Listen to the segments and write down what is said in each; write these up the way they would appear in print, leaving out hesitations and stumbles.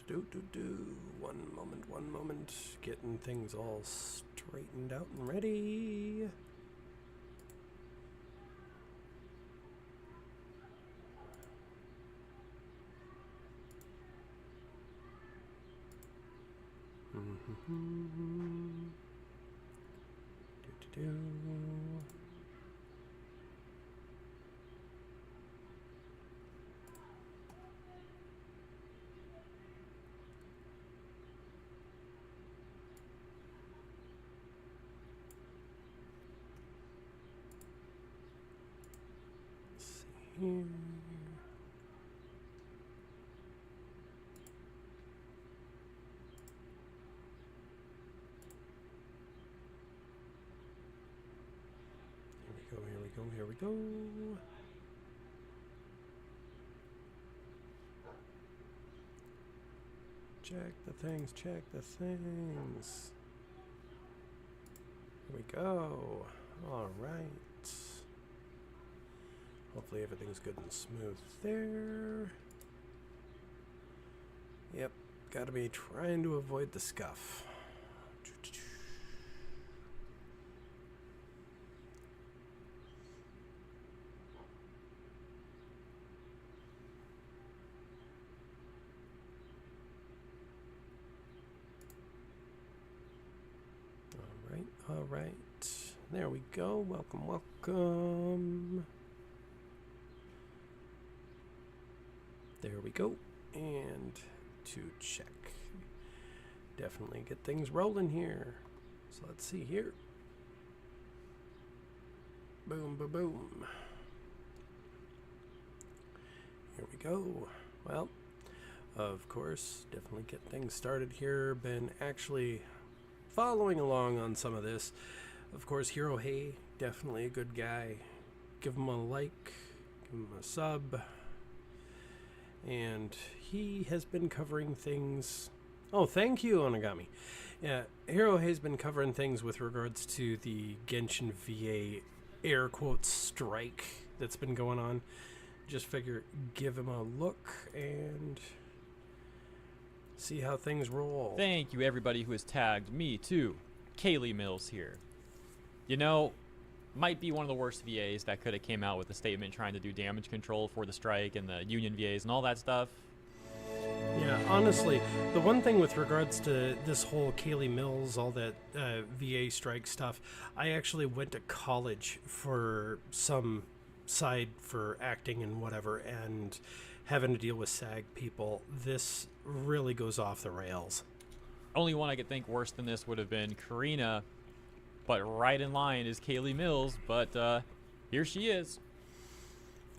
One moment. Getting things all straightened out and ready. Here. Here we go. Check the things. Here we go. All right. Hopefully everything's good and smooth there. Yep, gotta be trying to avoid the scuff. All right. There we go. Welcome. There we go. And to check. Definitely get things rolling here. So let's see here. Boom. Here we go. Well, of course, definitely get things started here. Been actually following along on some of this. Of course, Hero Hey, definitely a good guy. Give him a like, give him a sub. And he has been covering things. Oh, thank you, Onagami. Yeah, Hero Hey's been covering things with regards to the Genshin VA air quotes strike that's been going on. Just figure, give him a look and see how things roll. Thank you, everybody who has tagged me too. Kaylee Mills here. You know, might be one of the worst VAs that could have came out with a statement trying to do damage control for the strike and the union VAs and all that stuff. Yeah, honestly, the one thing with regards to this whole Kaylee Mills, all that VA strike stuff, I actually went to college for some side for acting and whatever, and having to deal with SAG people, this really goes off the rails. Only one I could think worse than this would have been Karina, but right in line is Kaylee Mills, but here she is.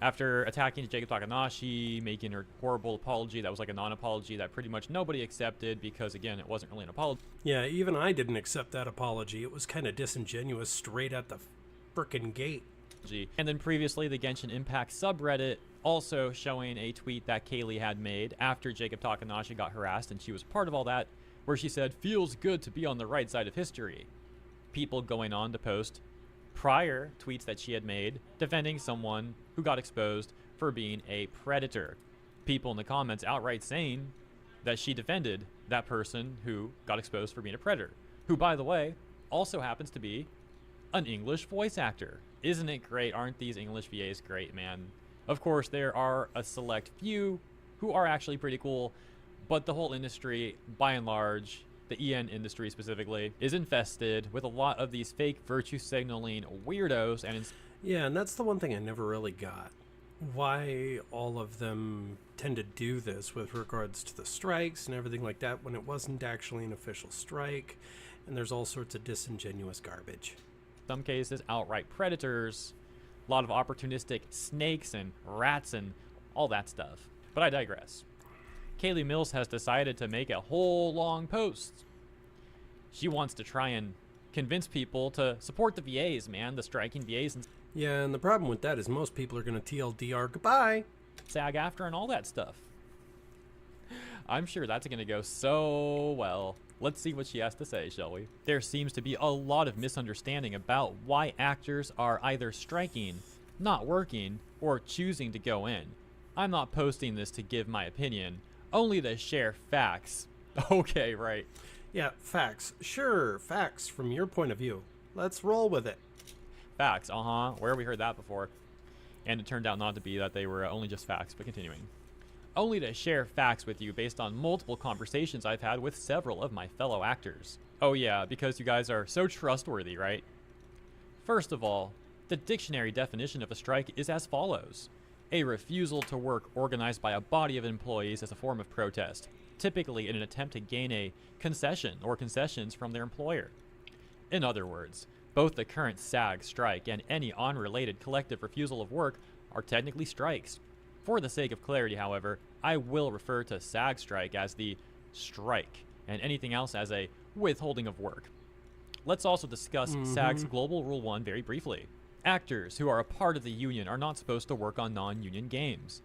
After attacking Jacob Takanashi, making her horrible apology that was like a non-apology that pretty much nobody accepted because, again, it wasn't really an apology. Yeah, even I didn't accept that apology. It was kind of disingenuous straight at the frickin' gate. And then previously, the Genshin Impact subreddit also showing a tweet that Kaylee had made after Jacob Takanashi got harassed, and she was part of all that, where she said, "Feels good to be on the right side of history." People going on to post prior tweets that she had made defending someone who got exposed for being a predator. People in the comments outright saying that she defended that person who got exposed for being a predator, who, by the way, also happens to be an English voice actor. Isn't it great? Aren't these English VAs great, man? Of course, there are a select few who are actually pretty cool, but the whole industry, by and large, the EN industry specifically, is infested with a lot of these fake virtue signaling weirdos. And yeah, and that's the one thing I never really got. Why all of them tend to do this with regards to the strikes and everything like that when it wasn't actually an official strike, and there's all sorts of disingenuous garbage. Some cases, outright predators, a lot of opportunistic snakes and rats and all that stuff. But I digress. Kaylee Mills has decided to make a whole long post. She wants to try and convince people to support the VAs, man, the striking VAs. And yeah, and the problem with that is most people are going to TLDR goodbye. SAG after and all that stuff. I'm sure that's going to go so well. Let's see what she has to say, shall we? There seems to be a lot of misunderstanding about why actors are either striking, not working, or choosing to go in. I'm not posting this to give my opinion. only to share facts. Okay, right. Yeah, facts. Sure, facts from your point of view. Let's roll with it. Facts, where have we heard that before? And it turned out not to be that they were only just facts, but continuing. Only to share facts with you based on multiple conversations I've had with several of my fellow actors. Oh yeah, because you guys are so trustworthy, right? First of all, the dictionary definition of a strike is as follows: a refusal to work organized by a body of employees as a form of protest, typically in an attempt to gain a concession or concessions from their employer. In other words, both the current SAG strike and any unrelated collective refusal of work are technically strikes. For the sake of clarity, however, I will refer to SAG strike as the strike and anything else as a withholding of work. Let's also discuss SAG's Global Rule 1 very briefly. Actors who are a part of the union are not supposed to work on non-union games.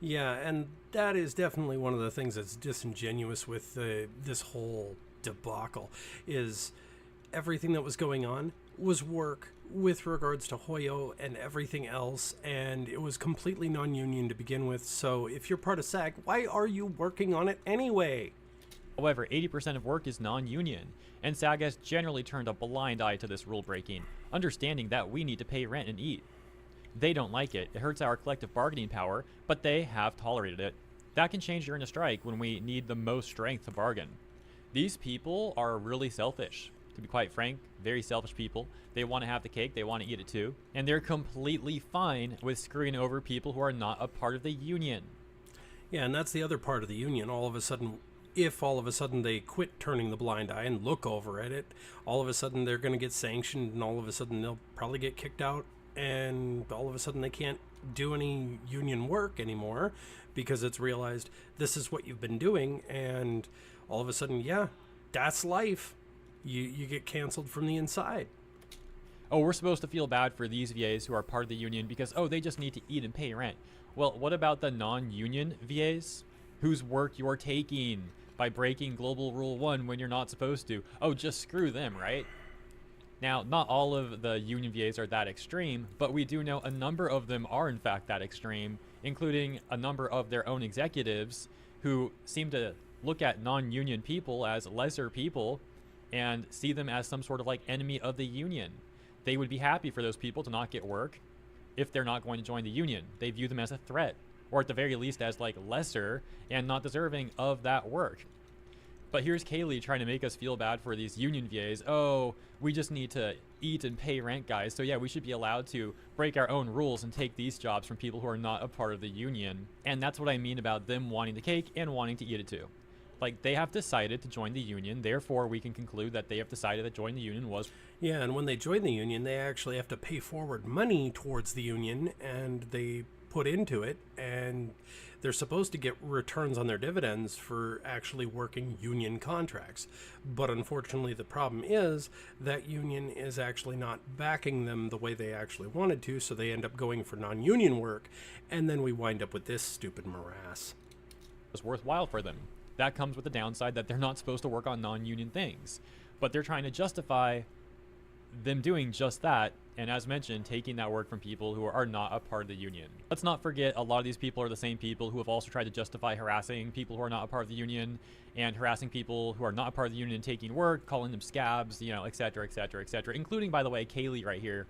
Yeah, and that is definitely one of the things that's disingenuous with this whole debacle, is everything that was going on was work with regards to Hoyo and everything else, and it was completely non-union to begin with. So if you're part of SAG, why are you working on it anyway? However, 80% of work is non-union, and SAG has generally turned a blind eye to this rule breaking, understanding that we need to pay rent and eat. They don't like it. It hurts our collective bargaining power, but they have tolerated it. That can change during a strike when we need the most strength to bargain. These people are really selfish. To be quite frank, very selfish people. They want to have the cake, they want to eat it too, and they're completely fine with screwing over people who are not a part of the union. Yeah, and that's the other part of the union. All of a sudden they quit turning the blind eye and look over at it, all of a sudden they're going to get sanctioned, and all of a sudden they'll probably get kicked out, and all of a sudden they can't do any union work anymore because it's realized this is what you've been doing, and all of a sudden, yeah, that's life. You get canceled from the inside. Oh, we're supposed to feel bad for these VAs who are part of the union because, oh, they just need to eat and pay rent. Well, what about the non-union VAs whose work you're taking by breaking Global Rule 1 when you're not supposed to? Oh, just screw them, right? Now, not all of the union VAs are that extreme, but we do know a number of them are in fact that extreme, including a number of their own executives who seem to look at non-union people as lesser people and see them as some sort of like enemy of the union. They would be happy for those people to not get work if they're not going to join the union. They view them as a threat, or at the very least as like lesser and not deserving of that work. But here's Kaylee trying to make us feel bad for these union VAs. Oh, we just need to eat and pay rent, guys. So yeah, we should be allowed to break our own rules and take these jobs from people who are not a part of the union. And that's what I mean about them wanting the cake and wanting to eat it too. Like, they have decided to join the union, therefore we can conclude that they have decided that joining the union was... Yeah, and when they join the union, they actually have to pay forward money towards the union, and they put into it, and they're supposed to get returns on their dividends for actually working union contracts. But unfortunately, the problem is that union is actually not backing them the way they actually wanted to, so they end up going for non-union work, and then we wind up with this stupid morass. ...was worthwhile for them. That comes with the downside that they're not supposed to work on non-union things. But they're trying to justify them doing just that, and as mentioned, taking that work from people who are not a part of the union. Let's not forget, a lot of these people are the same people who have also tried to justify harassing people who are not a part of the union, and harassing people who are not a part of the union and taking work, calling them scabs, you know, etc., etc., etc., including, by the way, Kaylee right here.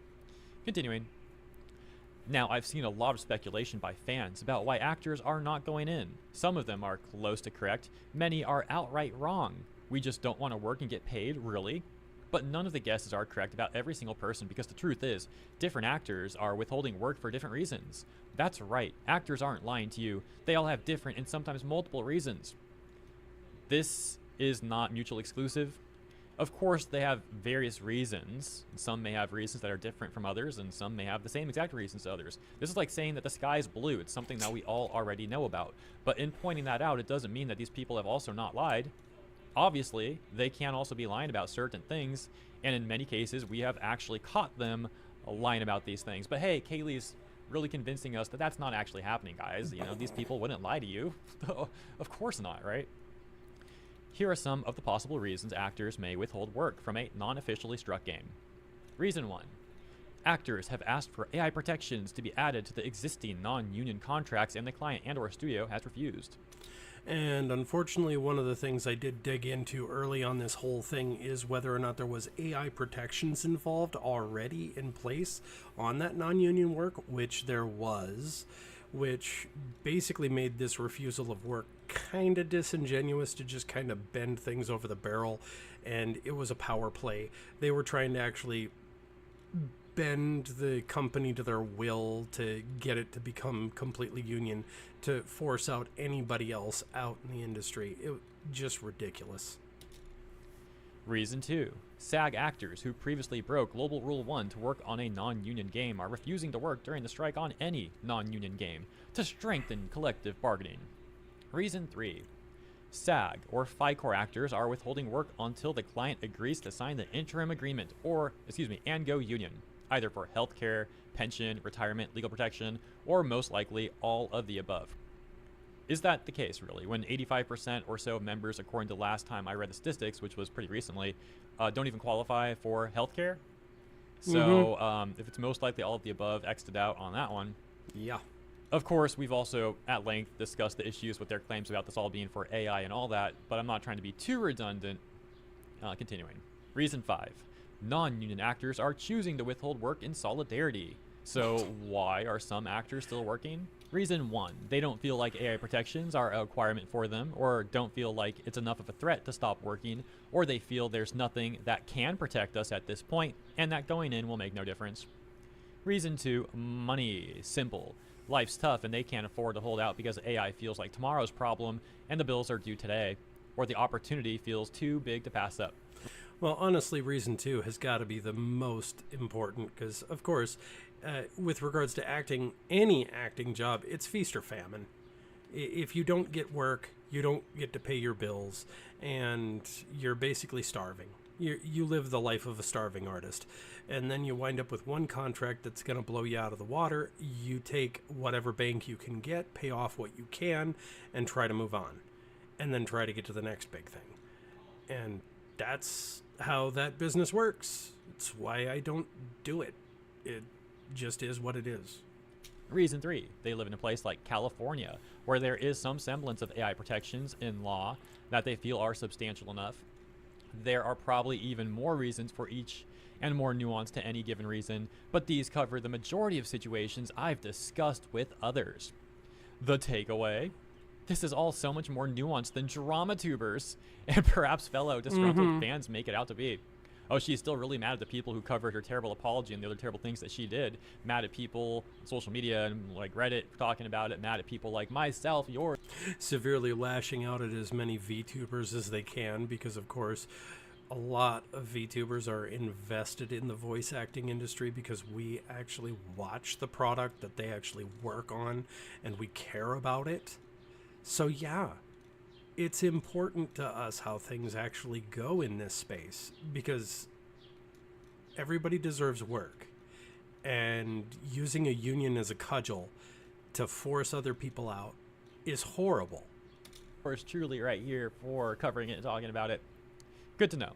Continuing. Now, I've seen a lot of speculation by fans about why actors are not going in. Some of them are close to correct, many are outright wrong. We just don't want to work and get paid, really? But none of the guesses are correct about every single person, because the truth is, different actors are withholding work for different reasons. That's right, actors aren't lying to you. They all have different and sometimes multiple reasons. This is not mutually exclusive. Of course, they have various reasons. Some may have reasons that are different from others, and some may have the same exact reasons to others. This is like saying that the sky is blue. It's something that we all already know about. But in pointing that out, it doesn't mean that these people have also not lied. Obviously, they can also be lying about certain things, and in many cases, we have actually caught them lying about these things. But hey, Kaylee's really convincing us that that's not actually happening, guys. You know, these people wouldn't lie to you. Of course not, right? Here are some of the possible reasons actors may withhold work from a non-officially struck game. Reason 1. Actors have asked for AI protections to be added to the existing non-union contracts, and the client and/or studio has refused. And unfortunately, one of the things I did dig into early on this whole thing is whether or not there was AI protections involved already in place on that non-union work, which there was, which basically made this refusal of work kind of disingenuous to just kind of bend things over the barrel. And it was a power play. They were trying to actually bend the company to their will to get it to become completely union, to force out anybody else out in the industry. It just ridiculous. Reason 2. SAG actors who previously broke Global Rule 1 to work on a non-union game are refusing to work during the strike on any non-union game to strengthen collective bargaining. Reason 3. SAG or FICOR actors are withholding work until the client agrees to sign the interim agreement and go union, either for healthcare, pension, retirement, legal protection, or most likely all of the above. Is that the case, really, when 85% or so of members, according to last time I read the statistics, which was pretty recently, don't even qualify for healthcare? So if it's most likely all of the above, X'd it out on that one. Yeah. Of course, we've also at length discussed the issues with their claims about this all being for AI and all that, but I'm not trying to be too redundant. Continuing. Reason 5. Non-union actors are choosing to withhold work in solidarity. So why are some actors still working? Reason 1. They don't feel like AI protections are a requirement for them, or don't feel like it's enough of a threat to stop working, or they feel there's nothing that can protect us at this point, and that going in will make no difference. Reason 2. Money. Simple. Life's tough and they can't afford to hold out because AI feels like tomorrow's problem and the bills are due today, or the opportunity feels too big to pass up. Well, honestly, reason 2 has got to be the most important because, of course, with regards to acting, any acting job, it's feast or famine. If you don't get work, you don't get to pay your bills, and you're basically starving. You live the life of a starving artist, and then you wind up with one contract that's going to blow you out of the water. You take whatever bank you can get, pay off what you can, and try to move on, and then try to get to the next big thing. And that's how that business works. It's why I don't do it. It just is what it is. Reason 3. They live in a place like California, where there is some semblance of AI protections in law that they feel are substantial enough. There are probably even more reasons for each and more nuance to any given reason, but these cover the majority of situations I've discussed with others. The takeaway? This is all so much more nuanced than drama tubers and perhaps fellow disgruntled fans make it out to be. Oh, she's still really mad at the people who covered her terrible apology and the other terrible things that she did. Mad at people on social media and like Reddit talking about it. Mad at people like myself, yours. Severely lashing out at as many VTubers as they can because, of course, a lot of VTubers are invested in the voice acting industry because we actually watch the product that they actually work on and we care about it. So yeah, it's important to us how things actually go in this space because everybody deserves work, and using a union as a cudgel to force other people out is horrible. Of course, truly right here for covering it and talking about it. Good to know.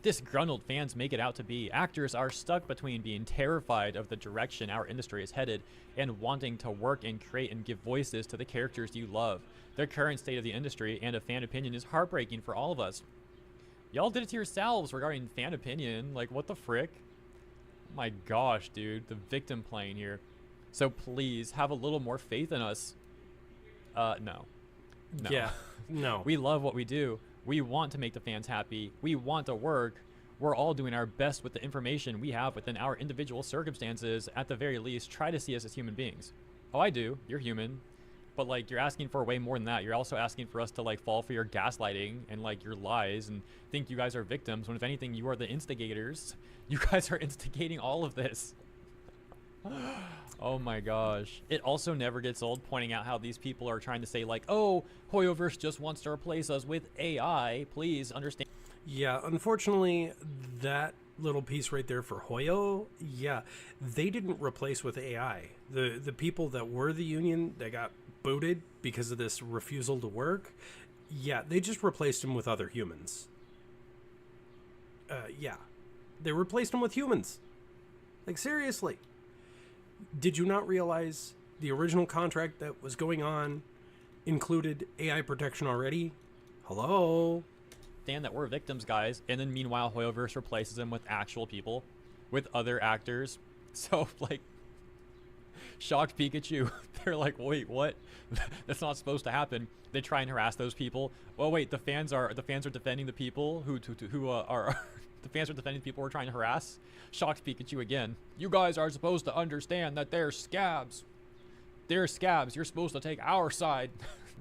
Disgruntled fans make it out to be. Actors are stuck between being terrified of the direction our industry is headed and wanting to work and create and give voices to the characters you love. The current state of the industry and of fan opinion is heartbreaking for all of us. Y'all did it to yourselves regarding fan opinion. Like, what the frick? Oh my gosh, dude. The victim playing here. So please have a little more faith in us. No. Yeah, no. We love what we do. We want to make the fans happy. We want to work. We're all doing our best with the information we have within our individual circumstances. At the very least, try to see us as human beings. Oh, I do. You're human. But, like, you're asking for way more than that. You're also asking for us to, like, fall for your gaslighting and, like, your lies and think you guys are victims when, if anything, you are the instigators. You guys are instigating all of this. Oh my gosh. It also never gets old pointing out how these people are trying to say like, oh, Hoyoverse just wants to replace us with AI. Please understand. Yeah, unfortunately, that little piece right there for Hoyo, yeah, they didn't replace with AI. The people that were the union that got booted because of this refusal to work, yeah, they just replaced them with other humans. Yeah, they replaced them with humans. Like, seriously. Did you not realize the original contract that was going on included AI protection already. Hello? Stand that we're victims, guys. And then meanwhile, Hoyoverse replaces them with actual people, with other actors. So, like, shocked Pikachu. They're like, wait, what? That's not supposed to happen. They try and harass those people. Well, wait, the fans are defending the people who are the fans are defending the people we're trying to harass. Shocked Pikachu again. You guys are supposed to understand that they're scabs. They're scabs. You're supposed to take our side.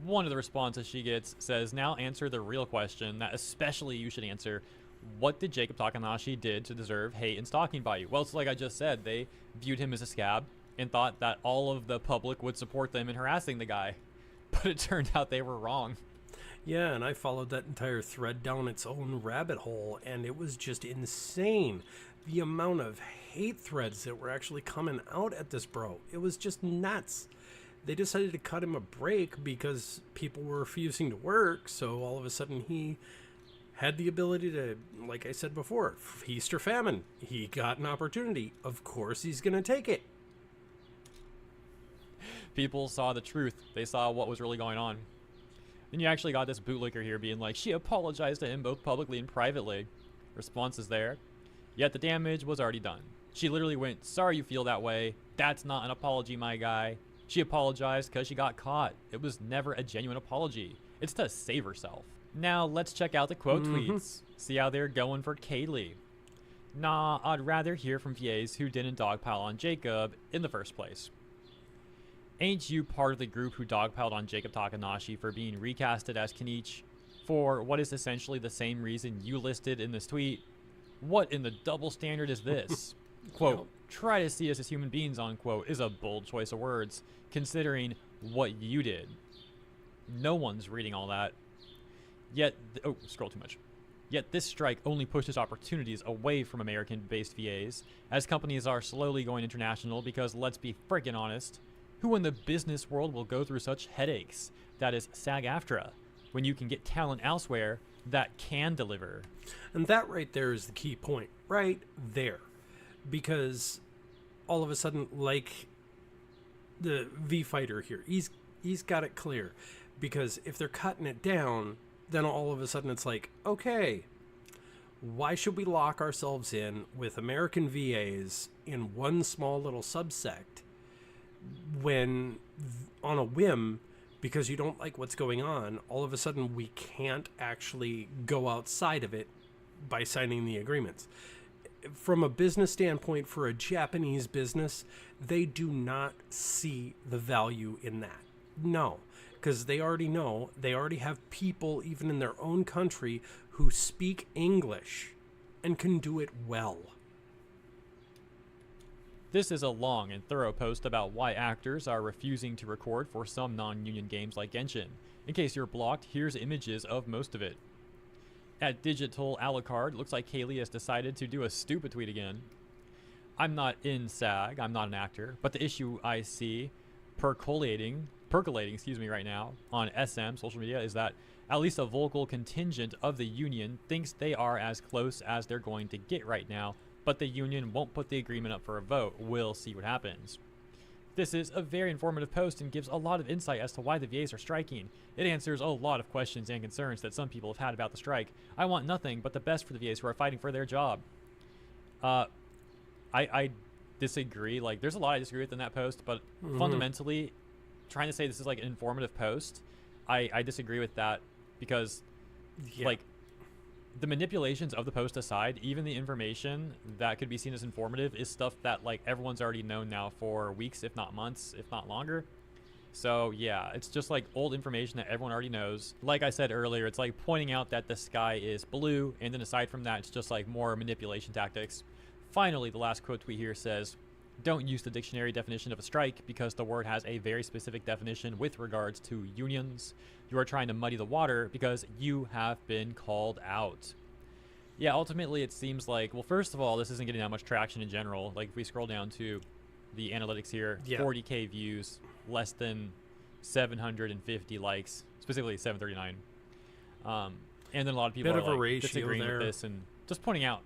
One of the responses she gets says, now answer the real question that especially you should answer. What did Jacob Takanashi did to deserve hate and stalking by you? Well, it's like I just said, they viewed him as a scab and thought that all of the public would support them in harassing the guy. But it turned out they were wrong. Yeah, and I followed that entire thread down its own rabbit hole, and it was just insane. The amount of hate threads that were actually coming out at this bro. It was just nuts. They decided to cut him a break because people were refusing to work, so all of a sudden he had the ability to, like I said before, feast or famine. He got an opportunity. Of course he's going to take it. People saw the truth. They saw what was really going on. Then you actually got this bootlicker here being like, she apologized to him both publicly and privately. Response is there. Yet the damage was already done. She literally went, sorry you feel that way. That's not an apology, my guy. She apologized because she got caught. It was never a genuine apology. It's to save herself. Now let's check out the quote tweets. See how they're going for Kaylee. Nah, I'd rather hear from VAs who didn't dogpile on Jacob in the first place. Ain't you part of the group who dogpiled on Jacob Takanashi for being recasted as Kenichi for what is essentially the same reason you listed in this tweet? What in the double standard is this? Quote, try to see us as human beings, unquote, is a bold choice of words, considering what you did. No one's reading all that. Yet, scroll too much. Yet this strike only pushes opportunities away from American-based VAs, as companies are slowly going international because, let's be freaking honest, who in the business world will go through such headaches? That is SAG-AFTRA, when you can get talent elsewhere that can deliver. And that right there is the key point, right there. Because all of a sudden, like the V fighter here, he's got it clear. Because if they're cutting it down, then all of a sudden it's like, okay, why should we lock ourselves in with American VAs in one small little subsect when on a whim, because you don't like what's going on, all of a sudden we can't actually go outside of it by signing the agreements? From a business standpoint, for a Japanese business, they do not see the value in that. No, because they already know, they already have people even in their own country who speak English and can do it well. This is a long and thorough post about why actors are refusing to record for some non-union games like Genshin. In case you're blocked, here's images of most of it. At Digital Alucard, looks like Kaylee has decided to do a stupid tweet again. I'm not in SAG, I'm not an actor, but the issue I see percolating right now on SM social media is that at least a vocal contingent of the union thinks they are as close as they're going to get right now, but the union won't put the agreement up for a vote. We'll see what happens. This is a very informative post and gives a lot of insight as to why the VAs are striking. It answers a lot of questions and concerns that some people have had about the strike. I want nothing but the best for the VAs who are fighting for their job. I disagree. Like, there's a lot I disagree with in that post, but fundamentally, trying to say this is like an informative post, I disagree with that because, like, the manipulations of the post aside, even the information that could be seen as informative is stuff that, like, everyone's already known now for weeks, if not months, if not longer. So yeah, it's just like old information that everyone already knows. Like I said earlier, it's like pointing out that the sky is blue, and then aside from that, it's just like more manipulation tactics. Finally, the last quote tweet here says, don't use the dictionary definition of a strike because the word has a very specific definition with regards to unions. You are trying to muddy the water because you have been called out. Yeah, ultimately it seems like, well, first of all, this isn't getting that much traction in general. Like, if we scroll down to the analytics here, 40K views, less than 750 likes, specifically 739. And then a lot of people are like disagreeing with this and just pointing out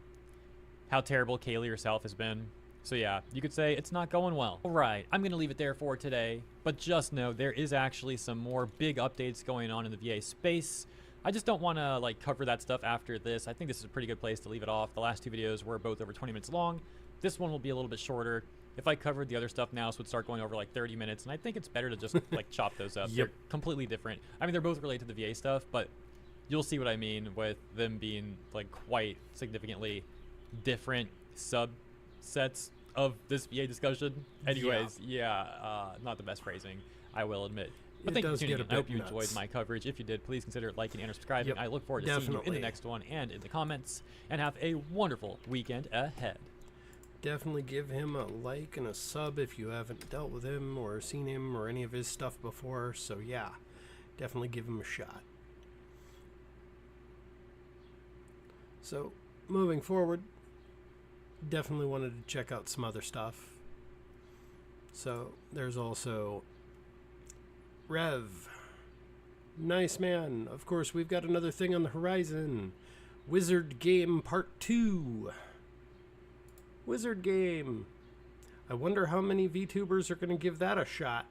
how terrible Kaylee herself has been. So yeah, you could say it's not going well. All right, I'm going to leave it there for today, but just know there is actually some more big updates going on in the VA space. I just don't want to like cover that stuff after this. I think this is a pretty good place to leave it off. The last two videos were both over 20 minutes long. This one will be a little bit shorter. If I covered the other stuff now, this would start going over like 30 minutes, and I think it's better to just like chop those up. Yep. They're completely different. I mean, they're both related to the VA stuff, but you'll see what I mean with them being like quite significantly different subsets of this VA discussion. Anyways, not the best phrasing, I will admit. But thank you for tuning in. I hope you enjoyed my coverage. If you did, please consider liking and subscribing. I look forward to seeing you in the next one and in the comments. And have a wonderful weekend ahead. Definitely give him a like and a sub if you haven't dealt with him or seen him or any of his stuff before. So yeah, definitely give him a shot. So moving forward, definitely wanted to check out some other stuff. So there's also Rev. Nice man. Of course, we've got another thing on the horizon. Wizard Game Part 2. Wizard Game. I wonder how many VTubers are going to give that a shot.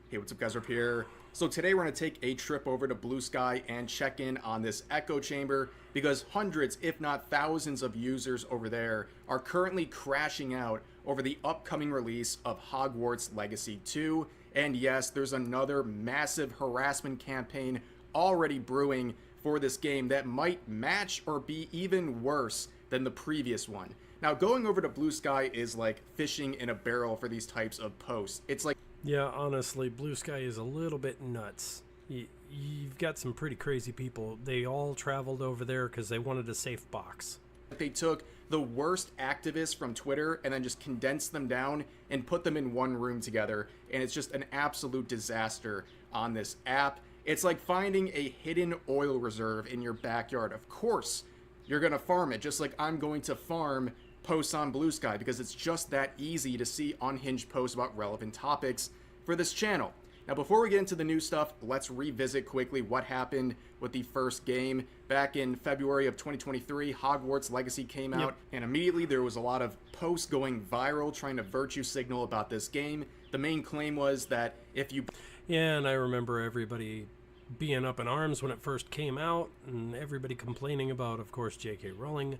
Hey, what's up guys, Rip here. So today we're going to take a trip over to Blue Sky and check in on this echo chamber because hundreds, if not thousands of users over there are currently crashing out over the upcoming release of Hogwarts Legacy 2. And yes, there's another massive harassment campaign already brewing for this game that might match or be even worse than the previous one. Now, going over to Blue Sky is like fishing in a barrel for these types of posts. It's like... Yeah, honestly, Blue Sky is a little bit nuts. You've got some pretty crazy people. They all traveled over there because they wanted a safe box. They took the worst activists from Twitter and then just condensed them down and put them in one room together. And it's just an absolute disaster on this app. It's like finding a hidden oil reserve in your backyard. Of course, you're going to farm it, just like I'm going to farm posts on Blue Sky because it's just that easy to see unhinged posts about relevant topics for this channel. Now, before we get into the new stuff, let's revisit quickly what happened with the first game. Back in February of 2023, Hogwarts Legacy came out, and immediately there was a lot of posts going viral trying to virtue signal about this game. The main claim was that if you... Yeah, and I remember everybody being up in arms when it first came out, and everybody complaining about, of course, J.K. Rowling,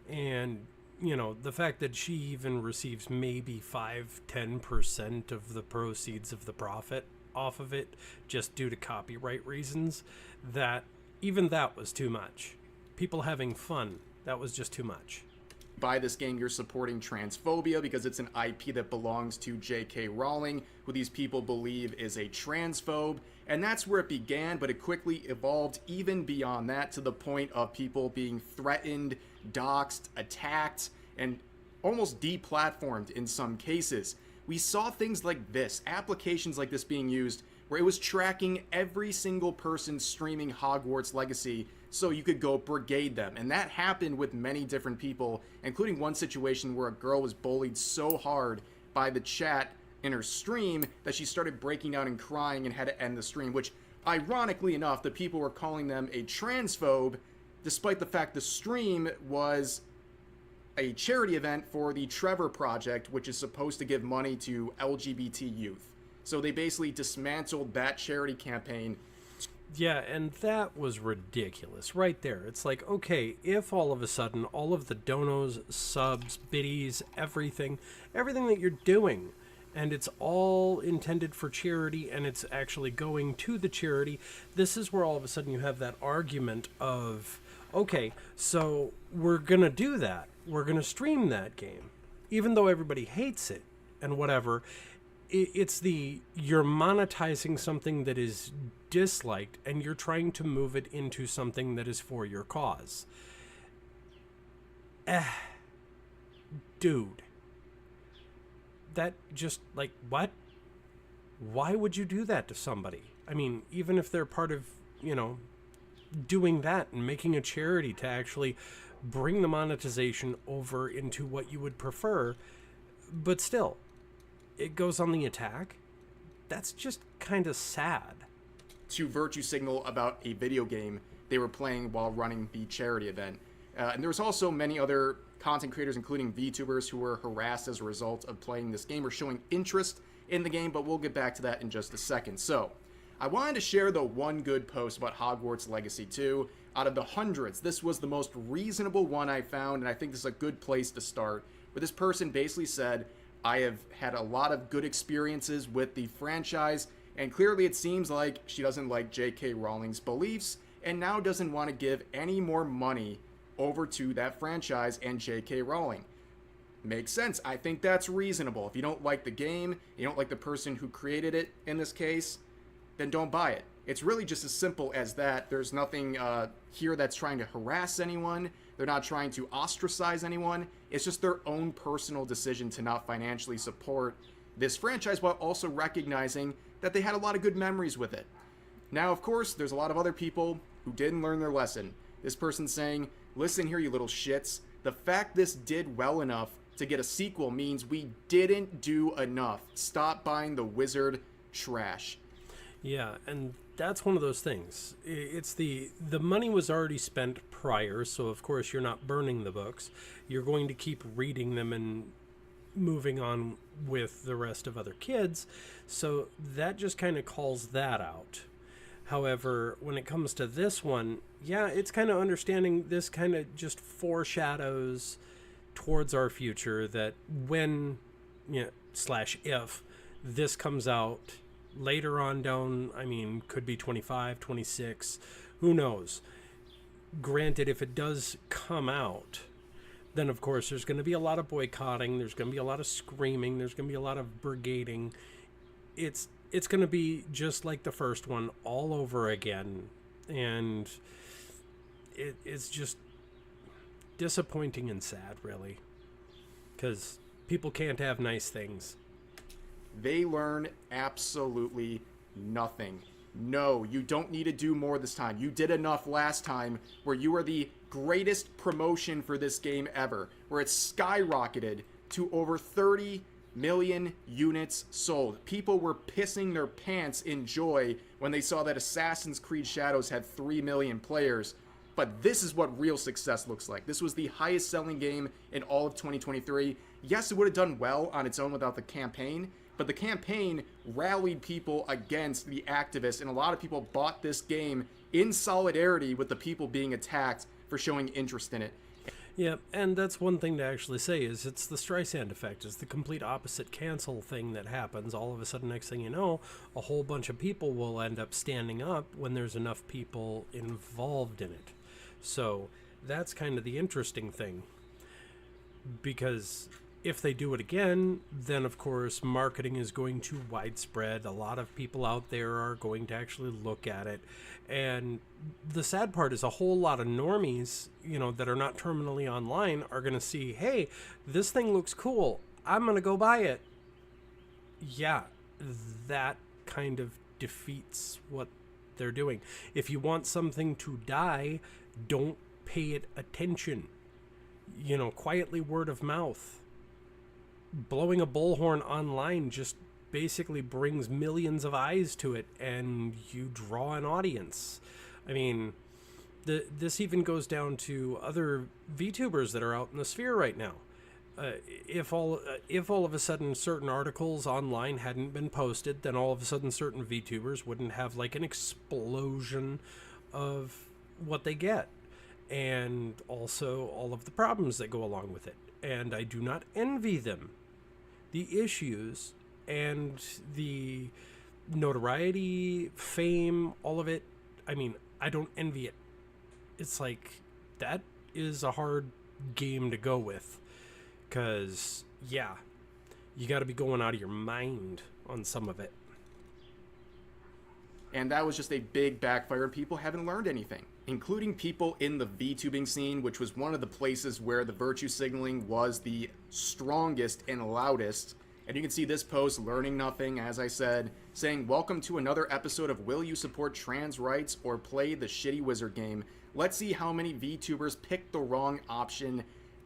and... you know, the fact that she even receives maybe 5-10% of the proceeds of the profit off of it just due to copyright reasons, that even that was too much. People having fun, that was just too much. Buy this game, you're supporting transphobia because it's an IP that belongs to J.K. Rowling, who these people believe is a transphobe. And that's where it began, but it quickly evolved even beyond that to the point of people being threatened, doxxed, attacked, and almost deplatformed in some cases. We saw things like this, applications like this being used, where it was tracking every single person streaming Hogwarts Legacy so you could go brigade them. And that happened with many different people, including one situation where a girl was bullied so hard by the chat in her stream that she started breaking down and crying and had to end the stream, which ironically enough, the people were calling them a transphobe, despite the fact the stream was a charity event for the Trevor Project, which is supposed to give money to LGBT youth. So they basically dismantled that charity campaign. Yeah, and that was ridiculous right there. It's like, okay, if all of a sudden all of the donos, subs, biddies, everything that you're doing, and it's all intended for charity and it's actually going to the charity, this is where all of a sudden you have that argument of, okay, so we're going to do that. We're going to stream that game. Even though everybody hates it and whatever, it's you're monetizing something that is disliked and you're trying to move it into something that is for your cause. Dude. That just, like, what? Why would you do that to somebody? I mean, even if they're part of, you know, doing that and making a charity to actually bring the monetization over into what you would prefer, but still, it goes on the attack. That's just kind of sad. To virtue signal about a video game they were playing while running the charity event. And there was also many other content creators, including VTubers, who were harassed as a result of playing this game or showing interest in the game, but we'll get back to that in just a second. So, I wanted to share the one good post about Hogwarts Legacy 2. Out of the hundreds, this was the most reasonable one I found, and I think this is a good place to start, where this person basically said, I have had a lot of good experiences with the franchise, and clearly it seems like she doesn't like J.K. Rowling's beliefs, and now doesn't want to give any more money over to that franchise and J.K. Rowling. Makes sense. I think that's reasonable. If you don't like the game, you don't like the person who created it in this case, then don't buy it. It's really just as simple as that. There's nothing here that's trying to harass anyone. They're not trying to ostracize anyone. It's just their own personal decision to not financially support this franchise while also recognizing that they had a lot of good memories with it. Now, of course, there's a lot of other people who didn't learn their lesson. This person saying, listen here, you little shits. The fact this did well enough to get a sequel means we didn't do enough. Stop buying the wizard trash. Yeah, and that's one of those things. It's the money was already spent prior, so of course you're not burning the books. You're going to keep reading them and moving on with the rest of other kids. So that just kind of calls that out. However, when it comes to this one, yeah, it's kind of understanding this kind of just foreshadows towards our future that when, / if this comes out later on down, I mean, could be 25, 26, who knows. Granted, if it does come out, then of course there's going to be a lot of boycotting, there's going to be a lot of screaming, there's going to be a lot of brigading. It's going to be just like the first one all over again, and it's just disappointing and sad, really, because people can't have nice things. They learn absolutely nothing. No, you don't need to do more this time. You did enough last time where you were the greatest promotion for this game ever, where it skyrocketed to over 30 million units sold. People were pissing their pants in joy when they saw that Assassin's Creed Shadows had 3 million players. But this is what real success looks like. This was the highest selling game in all of 2023. Yes, it would have done well on its own without the campaign, but the campaign rallied people against the activists, and a lot of people bought this game in solidarity with the people being attacked for showing interest in it. Yeah, and that's one thing to actually say is it's the Streisand effect. It's the complete opposite cancel thing that happens. All of a sudden, next thing you know, a whole bunch of people will end up standing up when there's enough people involved in it. So that's kind of the interesting thing. Because if they do it again, then of course marketing is going to widespread. A lot of people out there are going to actually look at it. And the sad part is a whole lot of normies, that are not terminally online are going to see, hey, this thing looks cool. I'm going to go buy it. Yeah, that kind of defeats what they're doing. If you want something to die, don't pay it attention. Quietly word of mouth. Blowing a bullhorn online just basically brings millions of eyes to it, and you draw an audience. I mean, this even goes down to other VTubers that are out in the sphere right now. If all of a sudden certain articles online hadn't been posted, then all of a sudden certain VTubers wouldn't have like an explosion of what they get, and also all of the problems that go along with it. And I do not envy them. The issues and the notoriety, fame, all of it, I mean, I don't envy it. It's like, that is a hard game to go with. Because, yeah, you got to be going out of your mind on some of it. And that was just a big backfire. People haven't learned anything, including people in the VTubing scene, which was one of the places where the virtue signaling was the strongest and loudest. And you can see this post, learning nothing, as I said, saying, welcome to another episode of Will You Support Trans Rights or Play the Shitty Wizard Game? Let's see how many VTubers picked the wrong option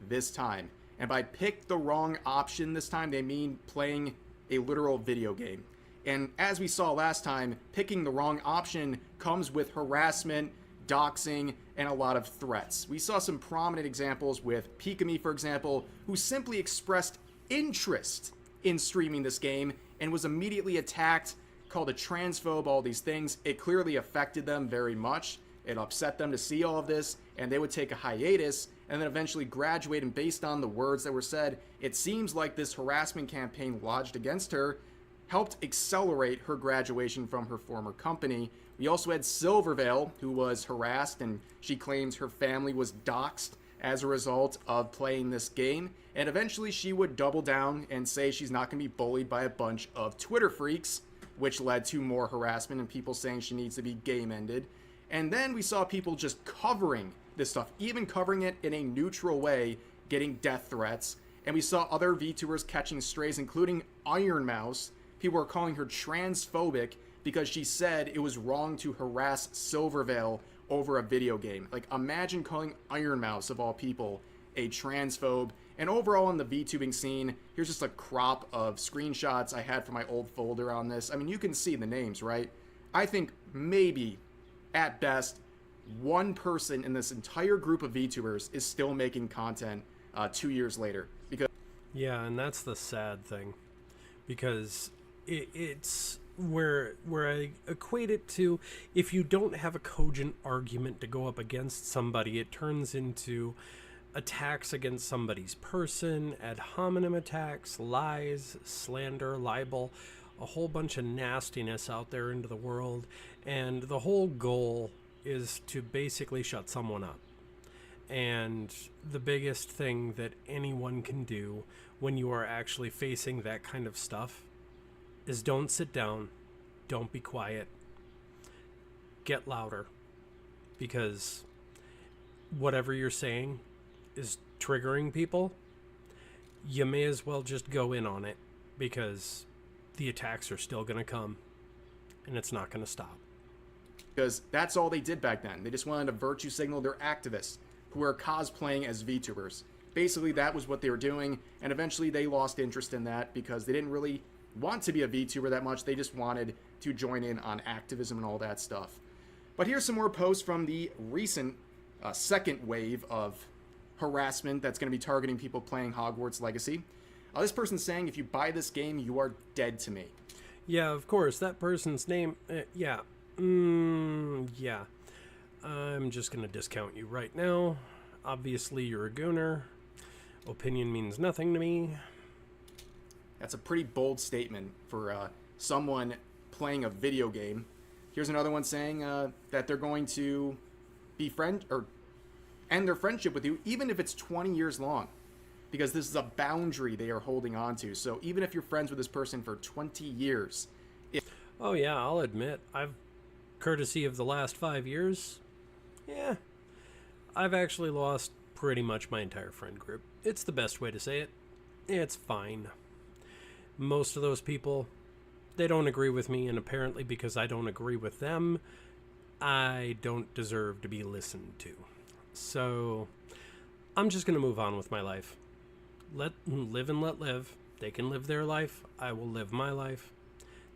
this time. And by pick the wrong option this time, they mean playing a literal video game. And as we saw last time, picking the wrong option comes with harassment, doxing, and a lot of threats. We saw some prominent examples with Pikami, for example, who simply expressed interest in streaming this game and was immediately attacked, called a transphobe, all these things. It clearly affected them very much. It upset them to see all of this, and they would take a hiatus and then eventually graduate. And based on the words that were said, it seems like this harassment campaign lodged against her helped accelerate her graduation from her former company. We also had Silvervale, who was harassed, and she claims her family was doxxed as a result of playing this game. And eventually she would double down and say she's not going to be bullied by a bunch of Twitter freaks, which led to more harassment and people saying she needs to be game-ended. And then we saw people just covering this stuff, even covering it in a neutral way, getting death threats. And we saw other VTubers catching strays, including Iron Mouse. People were calling her transphobic because she said it was wrong to harass Silvervale over a video game. Like, imagine calling Iron Mouse, of all people, a transphobe. And overall in the VTubing scene, here's just a crop of screenshots I had from my old folder on this. I mean, you can see the names, right? I think maybe, at best, one person in this entire group of VTubers is still making content 2 years later. Because Yeah, and that's the sad thing, because it's where I equate it to, if you don't have a cogent argument to go up against somebody, it turns into attacks against somebody's person, ad hominem attacks, lies, slander, libel, a whole bunch of nastiness out there into the world, and the whole goal is to basically shut someone up. And the biggest thing that anyone can do when you are actually facing that kind of stuff is don't sit down, don't be quiet, get louder, because whatever you're saying is triggering people. You may as well just go in on it, because the attacks are still going to come and it's not going to stop. Because that's all they did back then. They just wanted to virtue signal their activists who were cosplaying as VTubers. Basically, that was what they were doing, and eventually they lost interest in that because they didn't really want to be a VTuber that much. They just wanted to join in on activism and all that stuff. But here's some more posts from the recent second wave of harassment that's going to be targeting people playing Hogwarts Legacy. This person's saying, if you buy this game, you are dead to me. Yeah, of course, that person's name, yeah. I'm just going to discount you right now. Obviously, you're a gooner. Opinion means nothing to me. That's a pretty bold statement for someone playing a video game. Here's another one saying that they're going to end their friendship with you, even if it's 20 years long, because this is a boundary they are holding on to. So even if you're friends with this person for 20 years. Oh yeah, I'll admit, courtesy of the last 5 years, yeah, I've actually lost pretty much my entire friend group. It's the best way to say it. It's fine. Most of those people, they don't agree with me, and apparently because I don't agree with them, I don't deserve to be listened to. So I'm just going to move on with my life. Live and let live. They can live their life. I will live my life.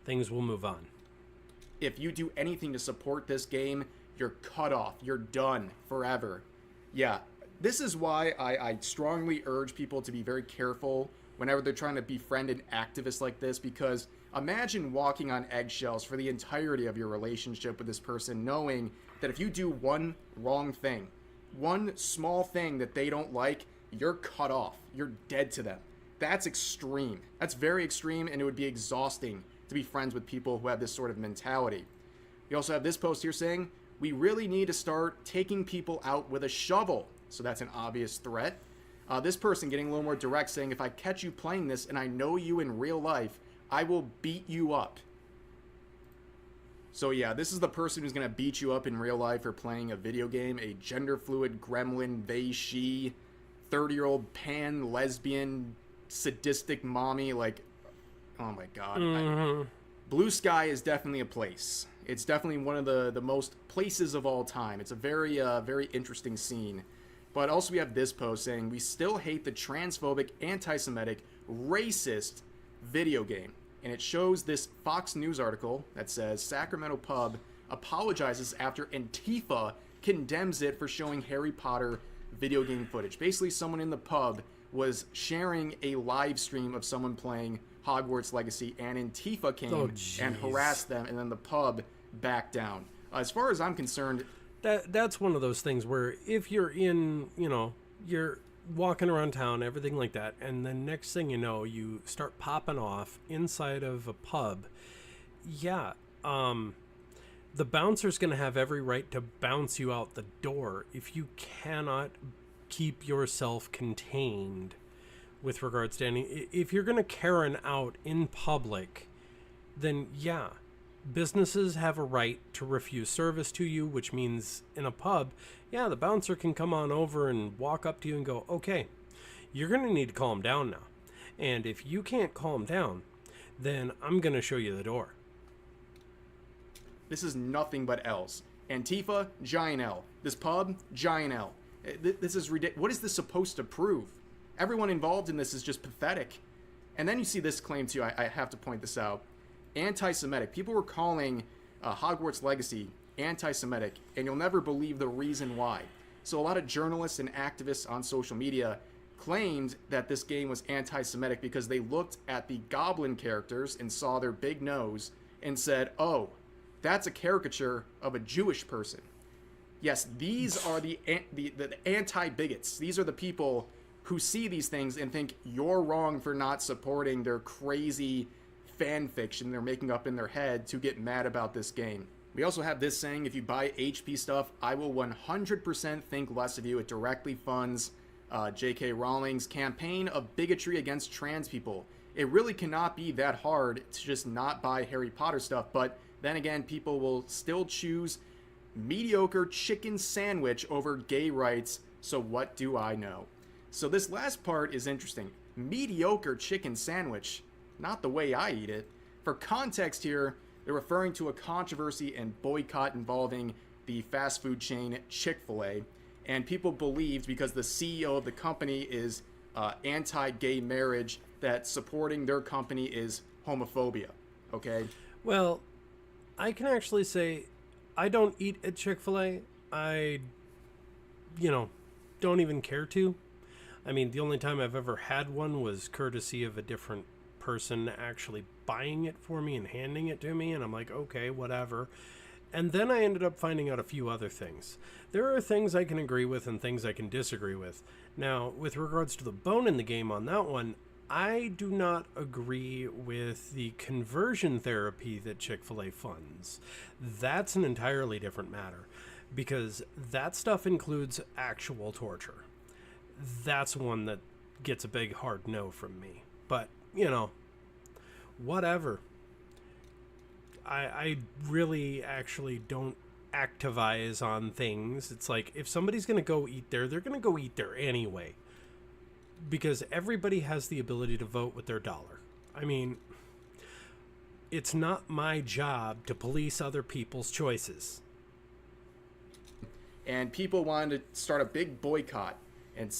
Things will move on. If you do anything to support this game, you're cut off. You're done forever. Yeah, this is why I strongly urge people to be very careful whenever they're trying to befriend an activist like this, because imagine walking on eggshells for the entirety of your relationship with this person, knowing that if you do one wrong thing, one small thing that they don't like, you're cut off. You're dead to them. That's extreme. That's very extreme, and it would be exhausting to be friends with people who have this sort of mentality. We also have this post here saying, we really need to start taking people out with a shovel. So that's an obvious threat. This person getting a little more direct, saying, if I catch you playing this and I know you in real life, I will beat you up. So yeah, this is the person who's going to beat you up in real life for playing a video game, a gender-fluid gremlin, they, she, 30-year-old pan-lesbian, sadistic mommy, like, oh my god. Blue Sky is definitely a place. It's definitely one of the most places of all time. It's a very, very interesting scene. But also we have this post saying, we still hate the transphobic, anti-Semitic, racist video game. And it shows this Fox News article that says Sacramento pub apologizes after Antifa condemns it for showing Harry Potter video game footage. Basically, someone in the pub was sharing a live stream of someone playing Hogwarts Legacy, and Antifa came and harassed them, and then the pub backed down. As far as I'm concerned, that's one of those things where if you're in, you're walking around town, everything like that, and then next thing you know, you start popping off inside of a pub. Yeah, the bouncer's going to have every right to bounce you out the door if you cannot keep yourself contained with regards to any. If you're going to Karen out in public, then yeah, businesses have a right to refuse service to you, which means in a pub, yeah, the bouncer can come on over and walk up to you and go, okay, you're going to need to calm down now. And if you can't calm down, then I'm going to show you the door. This is nothing but L's. Antifa, giant L. This pub, giant L. This is ridiculous. What is this supposed to prove? Everyone involved in this is just pathetic. And then you see this claim too, I have to point this out. Anti-Semitic. People were calling Hogwarts Legacy anti-Semitic, and you'll never believe the reason why. So a lot of journalists and activists on social media claimed that this game was anti-Semitic because they looked at the goblin characters and saw their big nose and said, oh, that's a caricature of a Jewish person. Yes, these are the anti-bigots. These are the people who see these things and think you're wrong for not supporting their crazy fan fiction they're making up in their head to get mad about this game. We also have this saying, if you buy HP stuff, I will 100% think less of you. It directly funds J.K. Rowling's campaign of bigotry against trans people. It really cannot be that hard to just not buy Harry Potter stuff, but then again, people will still choose mediocre chicken sandwich over gay rights, so what do I know? So this last part is interesting. Mediocre chicken sandwich, not the way I eat it. For context here, they're referring to a controversy and boycott involving the fast food chain Chick-fil-A, and people believed because the CEO of the company is anti-gay marriage that supporting their company is homophobia, okay? Well, I can actually say I don't eat at Chick-fil-A. I, don't even care to. I mean, the only time I've ever had one was courtesy of a different person actually buying it for me and handing it to me, and I'm like, okay, whatever. And then I ended up finding out a few other things. There are things I can agree with and things I can disagree with. Now, with regards to the bone in the game on that one, I do not agree with the conversion therapy that Chick-fil-A funds. That's an entirely different matter, because that stuff includes actual torture. That's one that gets a big hard no from me. But, whatever. I really actually don't activize on things. It's like, if somebody's going to go eat there, they're going to go eat there anyway. Because everybody has the ability to vote with their dollar. I mean, it's not my job to police other people's choices. And people wanted to start a big boycott and,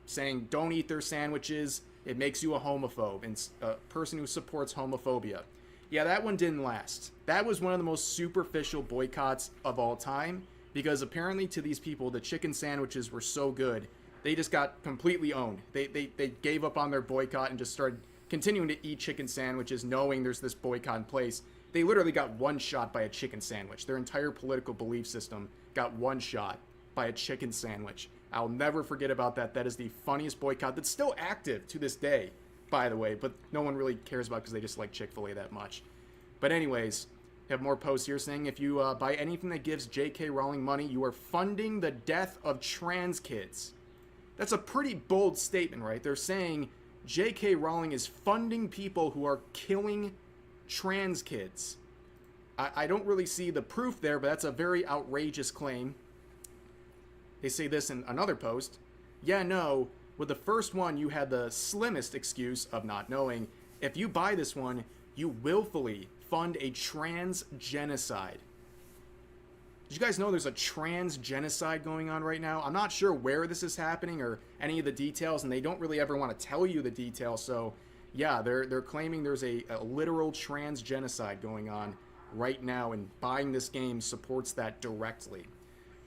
saying don't eat their sandwiches. It makes you a homophobe and a person who supports homophobia. Yeah, that one didn't last. That was one of the most superficial boycotts of all time, because apparently to these people, the chicken sandwiches were so good, they just got completely owned. They gave up on their boycott and just started continuing to eat chicken sandwiches, knowing there's this boycott in place. They literally got one shot by a chicken sandwich. Their entire political belief system got one shot by a chicken sandwich. I'll never forget about that. That is the funniest boycott that's still active to this day, by the way, but no one really cares about because they just like Chick-fil-A that much. But anyways, have more posts here saying if you buy anything that gives J.K. Rowling money, you are funding the death of trans kids. That's a pretty bold statement, right? They're saying J.K. Rowling is funding people who are killing trans kids. I don't really see the proof there, but that's a very outrageous claim. They say this in another post. Yeah, no, with the first one, you had the slimmest excuse of not knowing. If you buy this one, you willfully fund a trans genocide. Did you guys know there's a trans genocide going on right now? I'm not sure where this is happening or any of the details, and they don't really ever want to tell you the details. So, yeah, they're claiming there's a literal trans genocide going on right now, and buying this game supports that directly.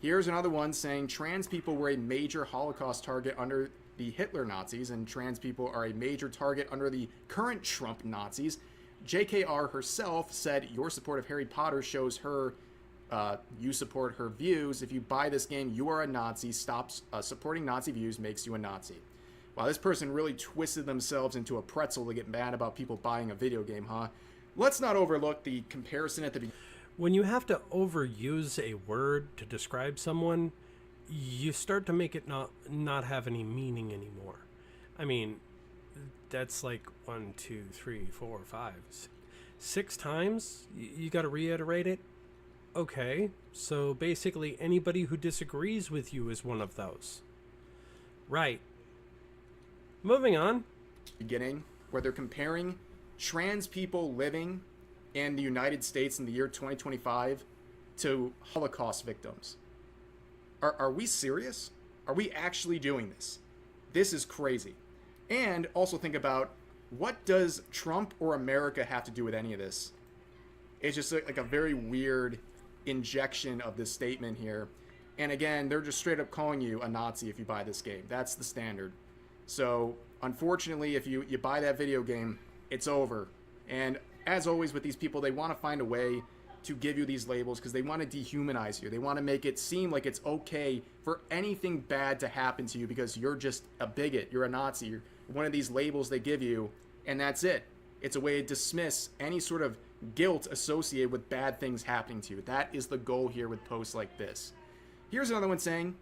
Here's another one saying trans people were a major Holocaust target under the Hitler Nazis, and trans people are a major target under the current Trump Nazis. JKR herself said your support of Harry Potter shows her you support her views. If you buy this game, you are a Nazi. Stop supporting Nazi views makes you a Nazi. Wow, this person really twisted themselves into a pretzel to get mad about people buying a video game, huh? Let's not overlook the comparison at the beginning. When you have to overuse a word to describe someone, you start to make it not have any meaning anymore. I mean, that's like 1, 2, 3, 4, 5, 6 times. You got to reiterate it. Okay, so basically anybody who disagrees with you is one of those. Right. Moving on. Beginning, where they're comparing trans people living in the United States in the year 2025 to Holocaust victims. Are we serious? Are we actually doing this? This is crazy. And also think about, what does Trump or America have to do with any of this? It's just like a very weird injection of this statement here. And again, they're just straight up calling you a Nazi if you buy this game. That's the standard. So unfortunately, if you buy that video game, it's over. And as always with these people, they want to find a way to give you these labels because they want to dehumanize you. They want to make it seem like it's okay for anything bad to happen to you because you're just a bigot. You're a Nazi. You're one of these labels they give you, and that's it. It's a way to dismiss any sort of guilt associated with bad things happening to you. That is the goal here with posts like this. Here's another one saying,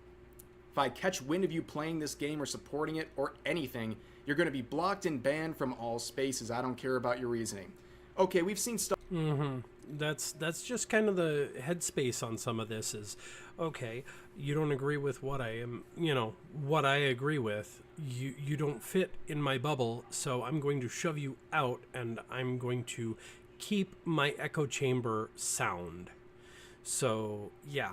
if I catch wind of you playing this game or supporting it or anything, you're going to be blocked and banned from all spaces. I don't care about your reasoning. Okay, we've seen stuff. That's just kind of the headspace on some of this is, okay, you don't agree with what I am, what I agree with. You don't fit in my bubble, so I'm going to shove you out and I'm going to keep my echo chamber sound. So, yeah.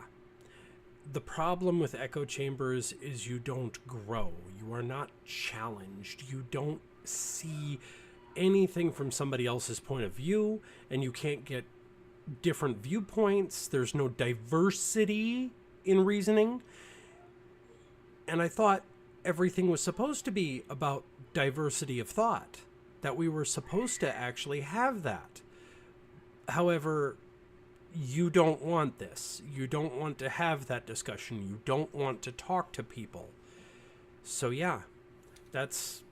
The problem with echo chambers is you don't grow. You are not challenged. You don't see anything from somebody else's point of view, and you can't get different viewpoints. There's no diversity in reasoning. And I thought everything was supposed to be about diversity of thought, that we were supposed to actually have that. However, you don't want this. You don't want to have that discussion. You don't want to talk to people. So yeah, that's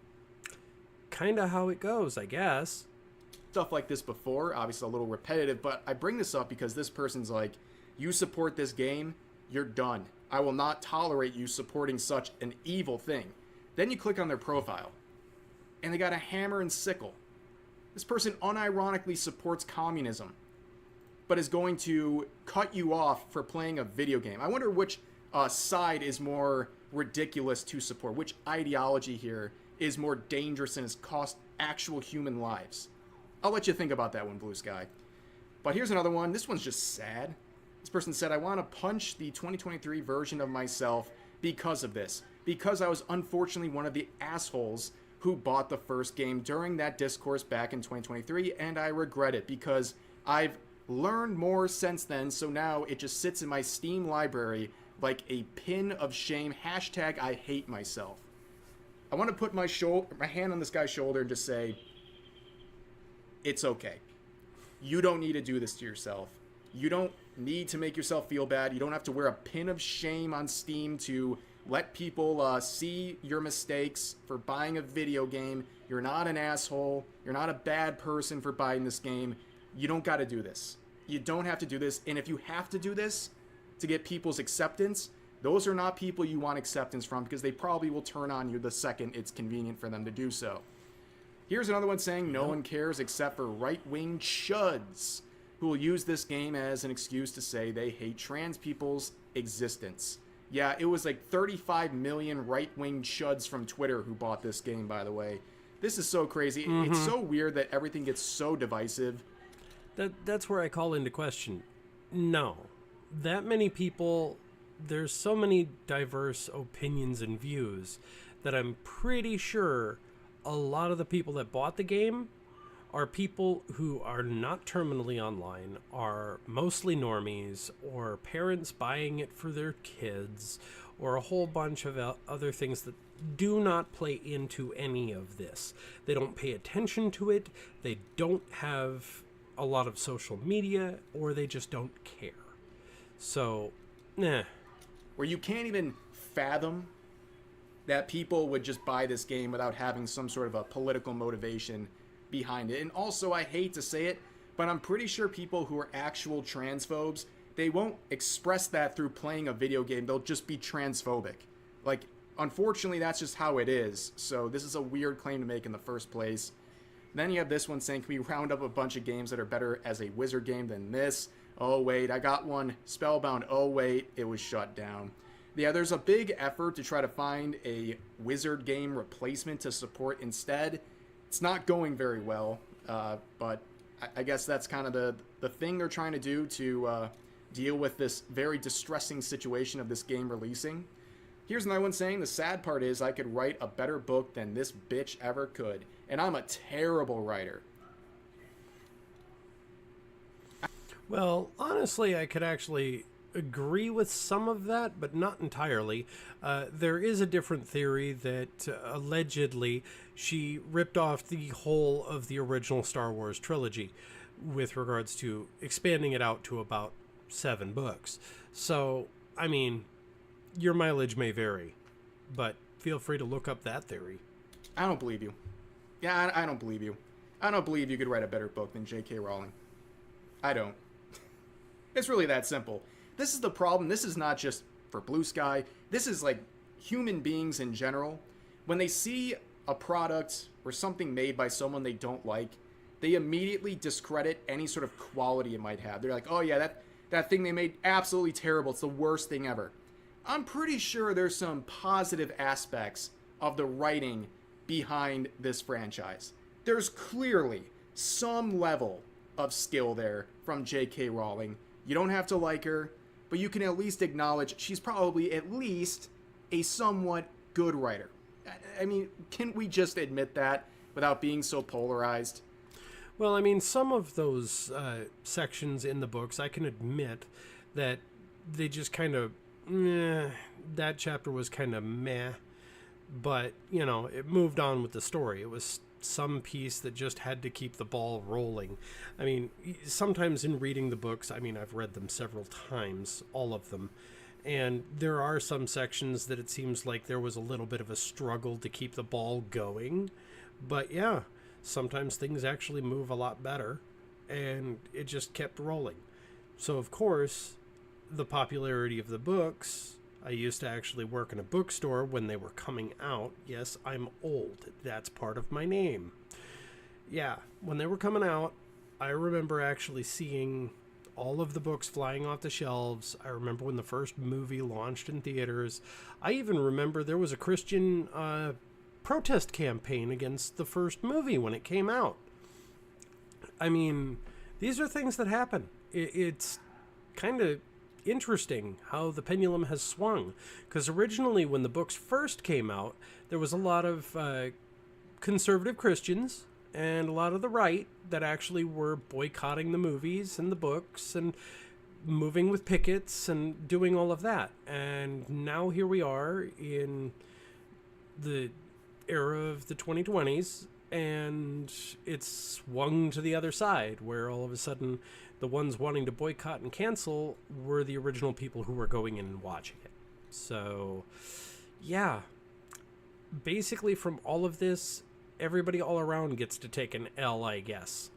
kind of how it goes, I guess. Stuff like this before, obviously a little repetitive, but I bring this up because this person's like, you support this game, you're done. I will not tolerate you supporting such an evil thing. Then you click on their profile, and they got a hammer and sickle. This person unironically supports communism, but is going to cut you off for playing a video game. I wonder which side is more ridiculous to support, which ideology here is more dangerous and has cost actual human lives. I'll let you think about that one, Blue Sky. But here's another one. This one's just sad. This person said, I want to punch the 2023 version of myself because of this. Because I was unfortunately one of the assholes who bought the first game during that discourse back in 2023, and I regret it because I've learned more since then, so now it just sits in my Steam library like a pin of shame. Hashtag I hate myself. I want to put my hand on this guy's shoulder and just say, it's okay. You don't need to do this to yourself. You don't need to make yourself feel bad. You don't have to wear a pin of shame on Steam to let people see your mistakes for buying a video game. You're not an asshole. You're not a bad person for buying this game. You don't got to do this. You don't have to do this. And if you have to do this to get people's acceptance, those are not people you want acceptance from because they probably will turn on you the second it's convenient for them to do so. Here's another one saying no one cares except for right-wing chuds who will use this game as an excuse to say they hate trans people's existence. Yeah, it was like 35 million right-wing chuds from Twitter who bought this game, by the way. This is so crazy. It's so weird that everything gets so divisive. That's where I call into question. No. That many people, there's so many diverse opinions and views that I'm pretty sure a lot of the people that bought the game are people who are not terminally online, are mostly normies, or parents buying it for their kids, or a whole bunch of other things that do not play into any of this. They don't pay attention to it, they don't have a lot of social media, or they just don't care. So, Where you can't even fathom that people would just buy this game without having some sort of a political motivation behind it. And also, I hate to say it, but I'm pretty sure people who are actual transphobes, they won't express that through playing a video game. They'll just be transphobic. Like, unfortunately, that's just how it is. So this is a weird claim to make in the first place. Then you have this one saying, can we round up a bunch of games that are better as a wizard game than this? Oh, wait, I got one. Spellbound. Oh, wait, it was shut down. Yeah, there's a big effort to try to find a wizard game replacement to support instead. It's not going very well, but I guess that's kind of the thing they're trying to do to deal with this very distressing situation of this game releasing. Here's another one saying, the sad part is I could write a better book than this bitch ever could, and I'm a terrible writer. Well, honestly, I could actually agree with some of that, but not entirely. There is a different theory that allegedly she ripped off the whole of the original Star Wars trilogy with regards to expanding it out to about 7 books. So, I mean, your mileage may vary, but feel free to look up that theory. I don't believe you. Yeah, I don't believe you. I don't believe you could write a better book than J.K. Rowling. I don't. It's really that simple. This is the problem. This is not just for Blue Sky. This is like human beings in general. When they see a product or something made by someone they don't like, they immediately discredit any sort of quality it might have. They're like, oh yeah, that thing they made, absolutely terrible. It's the worst thing ever. I'm pretty sure there's some positive aspects of the writing behind this franchise. There's clearly some level of skill there from J.K. Rowling. You don't have to like her, but you can at least acknowledge she's probably at least a somewhat good writer. I mean, can we just admit that without being so polarized? Well, I mean, some of those sections in the books, I can admit that they just kind of, that chapter was kind of meh, but, you know, it moved on with the story. It was some piece that just had to keep the ball rolling. I mean, sometimes in reading the books, I mean, I've read them several times, all of them, and there are some sections that it seems like there was a little bit of a struggle to keep the ball going, but yeah, sometimes things actually move a lot better, and it just kept rolling. So, of course, the popularity of the books, I used to actually work in a bookstore when they were coming out. Yes, I'm old. That's part of my name. Yeah, when they were coming out, I remember actually seeing all of the books flying off the shelves. I remember when the first movie launched in theaters. I even remember there was a Christian protest campaign against the first movie when it came out. I mean, these are things that happen. It's kind of interesting how the pendulum has swung, because originally when the books first came out, there was a lot of conservative Christians and a lot of the right that actually were boycotting the movies and the books and moving with pickets and doing all of that. And now here we are in the era of the 2020s, and it's swung to the other side, where all of a sudden the ones wanting to boycott and cancel were the original people who were going in and watching it. So, yeah. Basically, from all of this, everybody all around gets to take an L, I guess.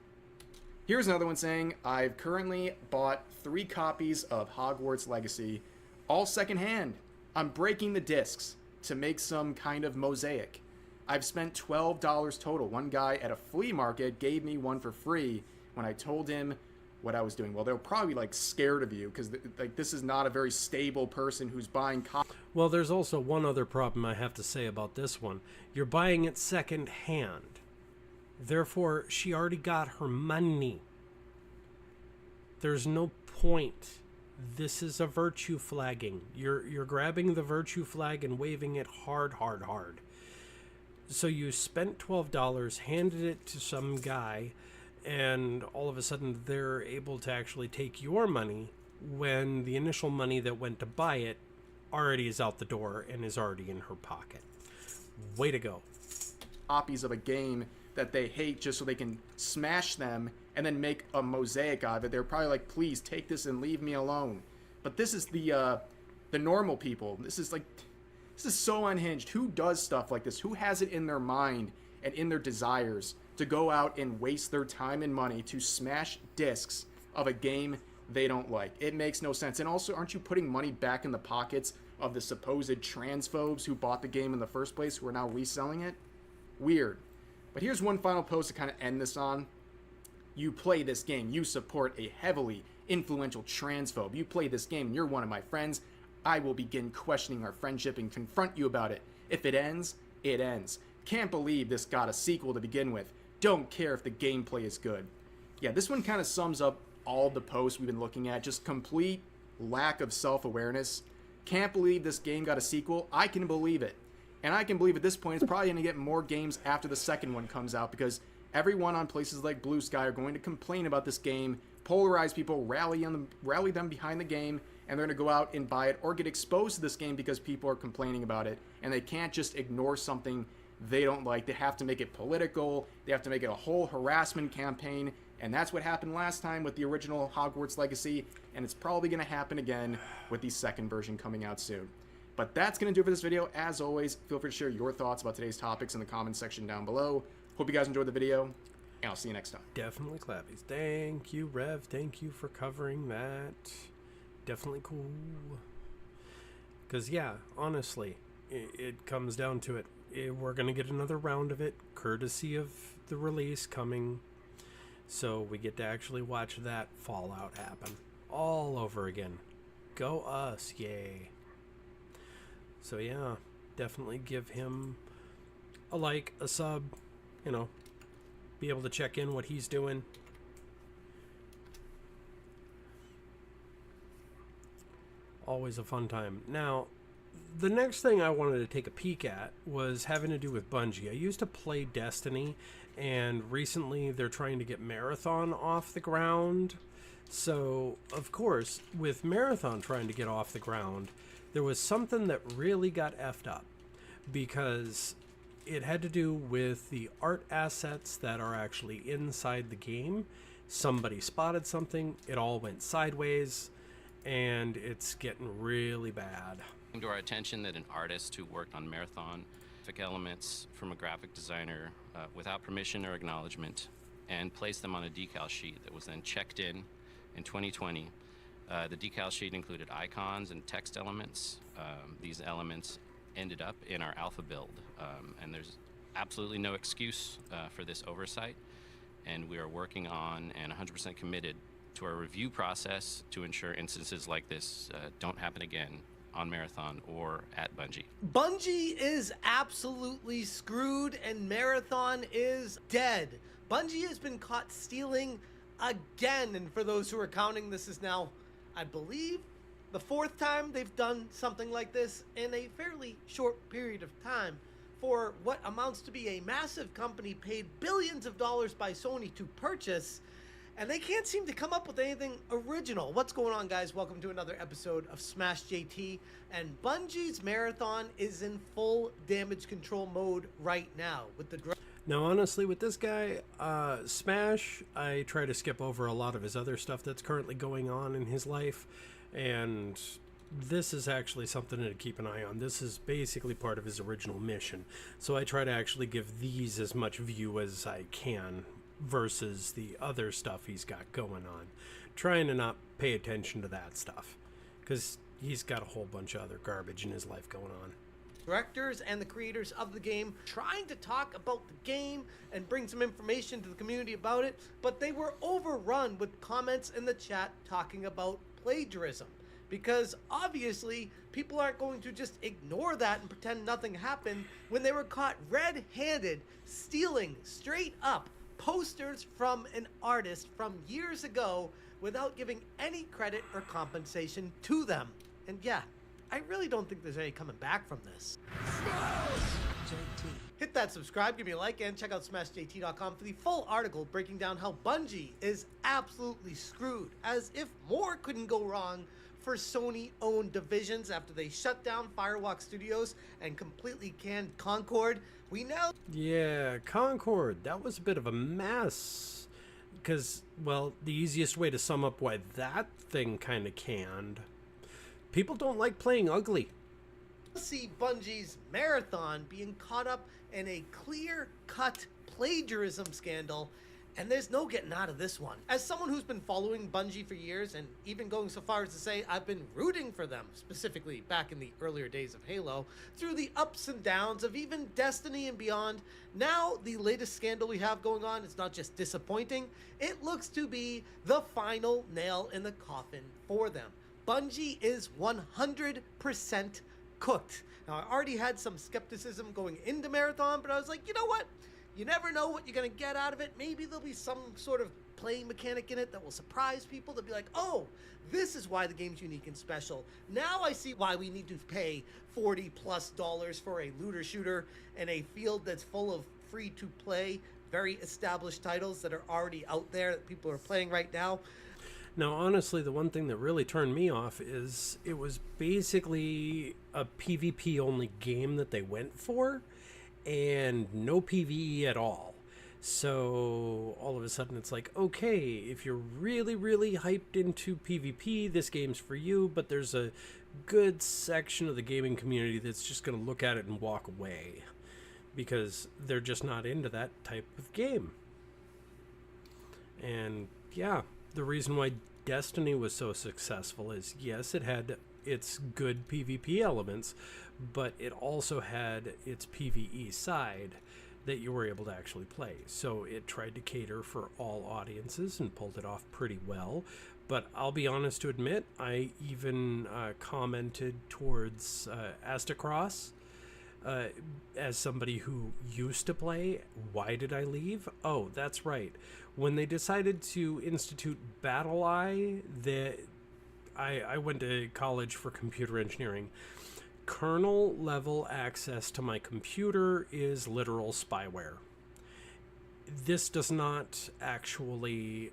Here's another one saying, I've currently bought 3 copies of Hogwarts Legacy, all secondhand. I'm breaking the discs to make some kind of mosaic. I've spent $12 total. One guy at a flea market gave me one for free when I told him what I was doing. Well, they're probably like scared of you because like this is not a very stable person who's buying Well, there's also one other problem I have to say about this one. You're buying it second hand. Therefore, she already got her money. There's no point. This is a virtue flagging. You're grabbing the virtue flag and waving it hard, hard, hard. So you spent $12, handed it to some guy, and all of a sudden they're able to actually take your money when the initial money that went to buy it already is out the door and is already in her pocket. Way to go. Copies of a game that they hate just so they can smash them and then make a mosaic out of it. They're probably like, please take this and leave me alone. But this is the normal people. This is so unhinged. Who does stuff like this? Who has it in their mind and in their desires to go out and waste their time and money to smash discs of a game they don't like? It makes no sense. And also, aren't you putting money back in the pockets of the supposed transphobes who bought the game in the first place, who are now reselling it? Weird. But here's one final post to kind of end this on. You play this game, you support a heavily influential transphobe. You play this game and you're one of my friends. I will begin questioning our friendship and confront you about it. If it ends, it ends. Can't believe this got a sequel to begin with. Don't care if the gameplay is good. Yeah, this one kind of sums up all the posts we've been looking at. Just complete lack of self-awareness. Can't believe this game got a sequel. I can believe it. And I can believe at this point it's probably going to get more games after the second one comes out, because everyone on places like Blue Sky are going to complain about this game, polarize people, rally them behind the game, and they're going to go out and buy it or get exposed to this game because people are complaining about it. And they can't just ignore something they don't like. They have to make it political. They have to make it a whole harassment campaign. And that's what happened last time with the original Hogwarts Legacy. And it's probably going to happen again with the second version coming out soon. But that's going to do it for this video. As always, feel free to share your thoughts about today's topics in the comments section down below. Hope you guys enjoyed the video, and I'll see you next time. Definitely clappies. Thank you, Rev. Thank you for covering that. Definitely cool. Because, yeah, honestly, it comes down to it. We're going to get another round of it, courtesy of the release coming. So we get to actually watch that fallout happen all over again. Go us, yay. So yeah, definitely give him a like, a sub, you know, be able to check in what he's doing. Always a fun time. Now, the next thing I wanted to take a peek at was having to do with Bungie. I used to play Destiny, and recently they're trying to get Marathon off the ground. So, of course, with Marathon trying to get off the ground, there was something that really got effed up, because it had to do with the art assets that are actually inside the game. Somebody spotted something, it all went sideways, and it's getting really bad. Came to our attention that an artist who worked on Marathon took elements from a graphic designer without permission or acknowledgement and placed them on a decal sheet that was then checked in 2020. The decal sheet included icons and text elements. These elements ended up in our alpha build, and there's absolutely no excuse for this oversight, and we are working on and 100% committed to our review process to ensure instances like this don't happen again on Marathon or at Bungie. Bungie is absolutely screwed, and Marathon is dead. Bungie has been caught stealing again, and for those who are counting, this is now, I believe, the fourth time they've done something like this in a fairly short period of time for what amounts to be a massive company paid billions of dollars by Sony to purchase, and they can't seem to come up with anything original. What's going on, guys? Welcome to another episode of Smash JT, and Bungie's Marathon is in full damage control mode right now with the Now, honestly, with this guy, Smash, I try to skip over a lot of his other stuff that's currently going on in his life, and this is actually something to keep an eye on. This is basically part of his original mission, so I try to actually give these as much view as I can versus the other stuff he's got going on. Trying to not pay attention to that stuff, because he's got a whole bunch of other garbage in his life going on. Directors and the creators of the game trying to talk about the game and bring some information to the community about it, but they were overrun with comments in the chat talking about plagiarism, because obviously people aren't going to just ignore that and pretend nothing happened when they were caught red-handed stealing straight up posters from an artist from years ago without giving any credit or compensation to them. And yeah, I really don't think there's any coming back from this. JT. Hit that subscribe, give me a like, and check out smashjt.com for the full article breaking down how Bungie is absolutely screwed, as if more couldn't go wrong for Sony-owned divisions after they shut down Firewalk Studios and completely canned Concord. We now... Yeah, Concord, that was a bit of a mess. Because, well, the easiest way to sum up why that thing kind of canned. People don't like playing ugly. see Bungie's Marathon being caught up in a clear-cut plagiarism scandal, and there's no getting out of this one. As someone who's been following Bungie for years, and even going so far as to say I've been rooting for them, specifically back in the earlier days of Halo, through the ups and downs of even Destiny and beyond, now the latest scandal we have going on is not just disappointing, it looks to be the final nail in the coffin for them. Bungie is 100% cooked. Now, I already had some skepticism going into Marathon, but I was like, you know what? You never know what you're going to get out of it. Maybe there'll be some sort of playing mechanic in it that will surprise people. They'll be like, oh, this is why the game's unique and special. Now I see why we need to pay $40+ for a looter shooter in a field that's full of free-to-play, very established titles that are already out there that people are playing right now. Now, honestly, the one thing that really turned me off is it was basically a PvP-only game that they went for, and no PvE at all. So all of a sudden it's like, okay, if you're really, really hyped into PvP, this game's for you, but there's a good section of the gaming community that's just going to look at it and walk away because they're just not into that type of game. And yeah, the reason why Destiny was so successful is, yes, it had its good PvP elements, but it also had its PvE side that you were able to actually play. So it tried to cater for all audiences and pulled it off pretty well. But I'll be honest to admit, I even commented towards Astacross as somebody who used to play. Why did I leave? Oh, that's right. When they decided to institute BattleEye, I went to college for computer engineering. Kernel level access to my computer is literal spyware. This does not actually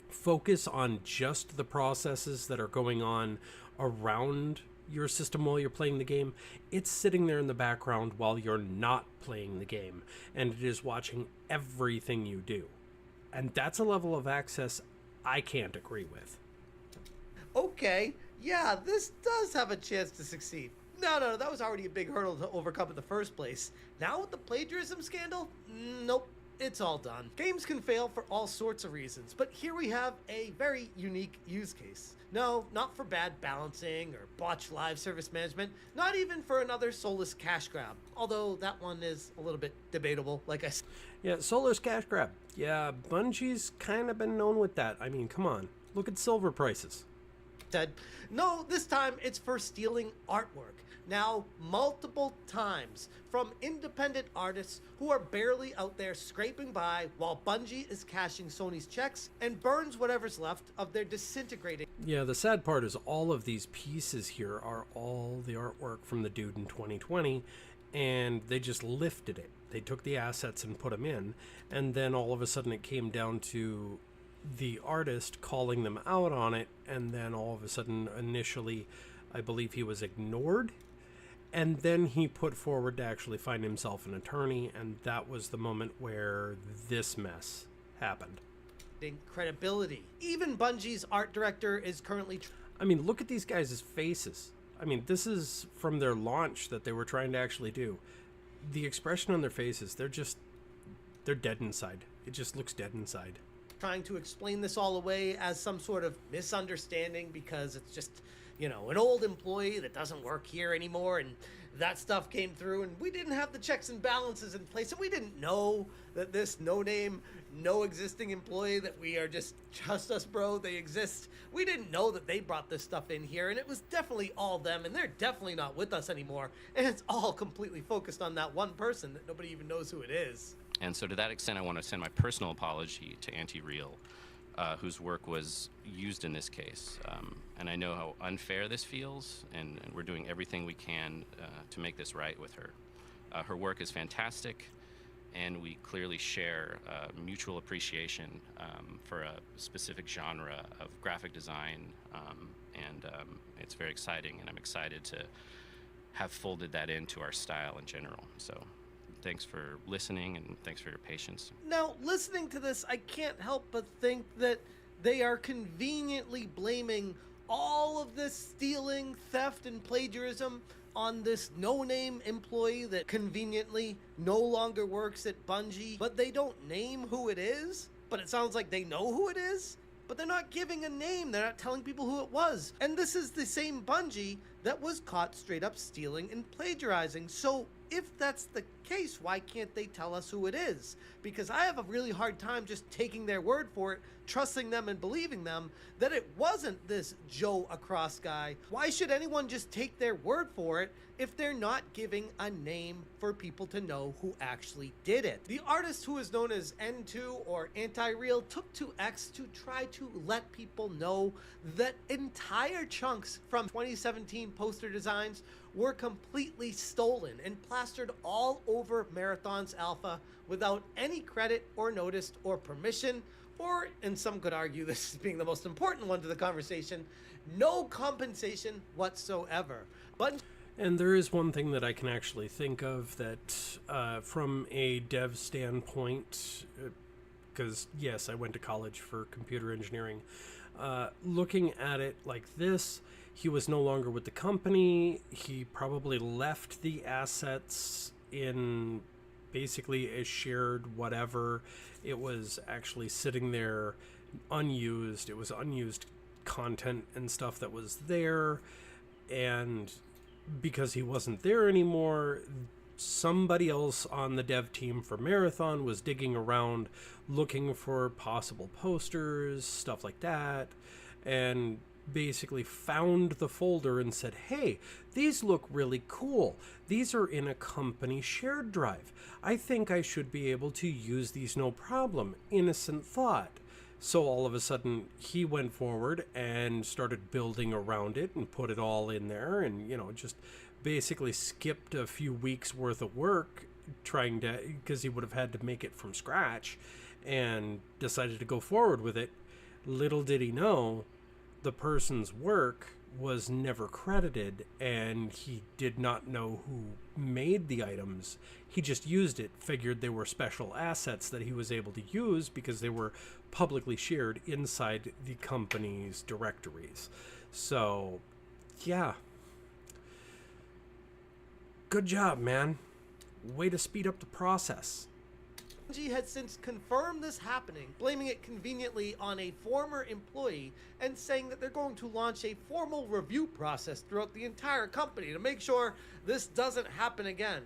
focus on just the processes that are going on around your system while you're playing the game. It's sitting there in the background while you're not playing the game, and it is watching everything you do. And that's a level of access I can't agree with. Okay, yeah, this does have a chance to succeed. No, that was already a big hurdle to overcome in the first place. Now with the plagiarism scandal, nope, it's all done. Games can fail for all sorts of reasons, but here we have a very unique use case. No, not for bad balancing or botched live service management, not even for another soulless cash grab, although that one is a little bit debatable, like I said. Yeah, soulless cash grab. Yeah, Bungie's kind of been known with that. I mean, come on, look at silver prices. No, this time it's for stealing artwork. Now, multiple times from independent artists who are barely out there scraping by while Bungie is cashing Sony's checks and burns whatever's left of their disintegrating. Yeah, the sad part is all of these pieces here are all the artwork from the dude in 2020, and they just lifted it. They took the assets and put them in, and then all of a sudden it came down to the artist calling them out on it, and then all of a sudden initially I believe he was ignored, and then he put forward to actually find himself an attorney, and that was the moment where this mess happened. Credibility. Even Bungie's art director is currently I mean, look at these guys' faces. I mean, this is from their launch that they were trying to actually do. The expression on their faces, they're dead inside. It just looks dead inside. Trying to explain this all away as some sort of misunderstanding because it's just, an old employee that doesn't work here anymore, and that stuff came through, and we didn't have the checks and balances in place, and we didn't know that this no-name, no-existing employee that we are just trust us, bro, they exist. We didn't know that they brought this stuff in here, and it was definitely all them, and they're definitely not with us anymore, and it's all completely focused on that one person that nobody even knows who it is. And so to that extent, I want to send my personal apology to Anti-Real, whose work was used in this case. And I know how unfair this feels, and we're doing everything we can to make this right with her. Her work is fantastic, and we clearly share mutual appreciation for a specific genre of graphic design, and it's very exciting, and I'm excited to have folded that into our style in general. So thanks for listening, and thanks for your patience. Now, listening to this, I can't help but think that they are conveniently blaming all of this stealing, theft, and plagiarism on this no-name employee that conveniently no longer works at Bungie, but they don't name who it is. But it sounds like they know who it is, but they're not giving a name. They're not telling people who it was. And this is the same Bungie that was caught straight up stealing and plagiarizing. So if that's the case, why can't they tell us who it is? Because I have a really hard time just taking their word for it, trusting them and believing them that it wasn't this Joe Across guy. Why should anyone just take their word for it if they're not giving a name for people to know who actually did it? The artist, who is known as N2 or Anti-Real, took to X to try to let people know that entire chunks from 2017 poster designs were completely stolen and plastered all over Marathon's alpha without any credit or notice or permission, or, and some could argue this being the most important one to the conversation, no compensation whatsoever. But And there is one thing that I can actually think of that, from a dev standpoint, because yes, I went to college for computer engineering, looking at it like this, he was no longer with the company. He probably left the assets in basically a shared whatever. It was actually sitting there unused. It was unused content and stuff that was there. And because he wasn't there anymore, somebody else on the dev team for Marathon was digging around looking for possible posters, stuff like that, and basically found the folder and said, hey, these look really cool. These are in a company shared drive. I think I should be able to use these no problem. Innocent thought. So all of a sudden he went forward and started building around it and put it all in there, and just basically skipped a few weeks worth of work trying to, because he would have had to make it from scratch, and decided to go forward with it. Little did he know, the person's work was never credited, and he did not know who made the items. He just used it, figured they were special assets that he was able to use because they were publicly shared inside the company's directories. So, yeah. Good job, man. Way to speed up the process. Bungie had since confirmed this happening, blaming it conveniently on a former employee and saying that they're going to launch a formal review process throughout the entire company to make sure this doesn't happen again.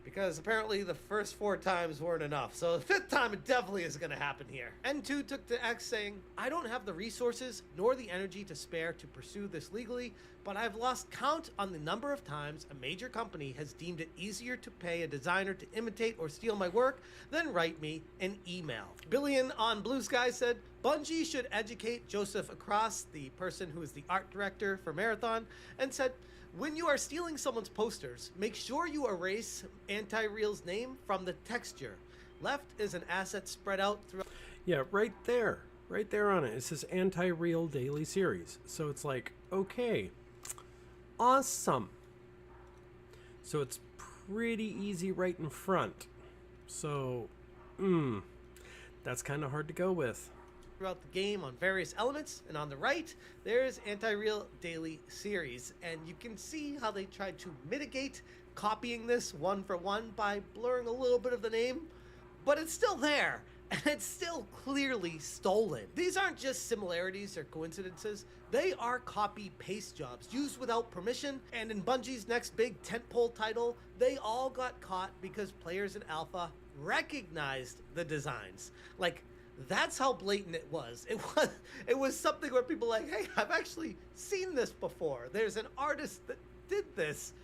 Because apparently the first 4 times weren't enough, so the 5th time it definitely is going to happen here. N2 took to X saying, I don't have the resources nor the energy to spare to pursue this legally, but I've lost count on the number of times a major company has deemed it easier to pay a designer to imitate or steal my work than write me an email. Billion on Blue Sky said, Bungie should educate Joseph Across, the person who is the art director for Marathon, and said, when you are stealing someone's posters, make sure you erase Anti-Real's name from the texture. Left is an asset spread out throughout. Yeah, right there on it. It says Anti-Real Daily Series. So it's like, okay, awesome. So it's pretty easy right in front. So, that's kind of hard to go with. Throughout the game on various elements, and on the right there's Anti-Real Daily Series, and you can see how they tried to mitigate copying this one for one by blurring a little bit of the name, but it's still there and it's still clearly stolen. These aren't just similarities or coincidences, they are copy paste jobs used without permission, and in Bungie's next big tentpole title they all got caught because players in alpha recognized the designs. Like, that's how blatant it was. It was something where people were like, hey, I've actually seen this before. There's an artist that did this.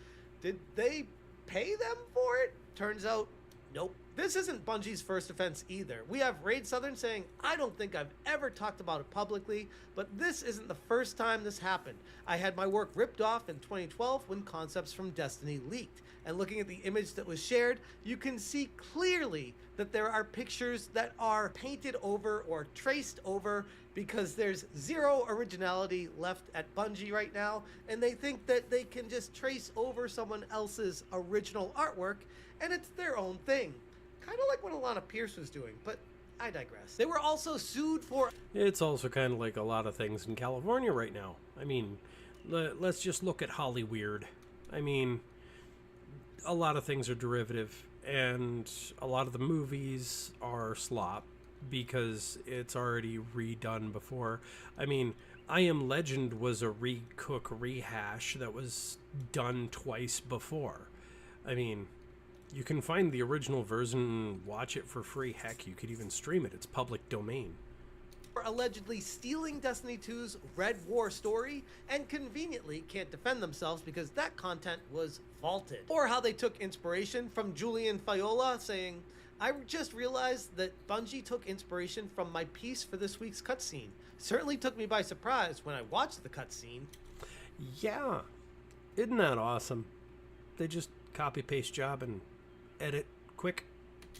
Did they pay them for it? Turns out, nope. This isn't Bungie's first offense either. We have Raid Southern saying, I don't think I've ever talked about it publicly, but this isn't the first time this happened. I had my work ripped off in 2012 when concepts from Destiny leaked. And looking at the image that was shared, you can see clearly that there are pictures that are painted over or traced over because there's zero originality left at Bungie right now, and they think that they can just trace over someone else's original artwork, and it's their own thing. Kind of like what Alana Pierce was doing, but I digress. They were also sued for... It's also kind of like a lot of things in California right now. I mean, let's just look at Hollyweird. I mean, a lot of things are derivative, and a lot of the movies are slop because it's already redone before. I mean, I Am Legend was a recook rehash that was done twice before. I mean, you can find the original version and watch it for free. Heck, you could even stream it. It's public domain. For allegedly stealing Destiny 2's Red War story and conveniently can't defend themselves because that content was vaulted. Or how they took inspiration from Julian Fiola saying, I just realized that Bungie took inspiration from my piece for this week's cutscene. Certainly took me by surprise when I watched the cutscene. Yeah, isn't that awesome? They just copy-paste job and edit quick.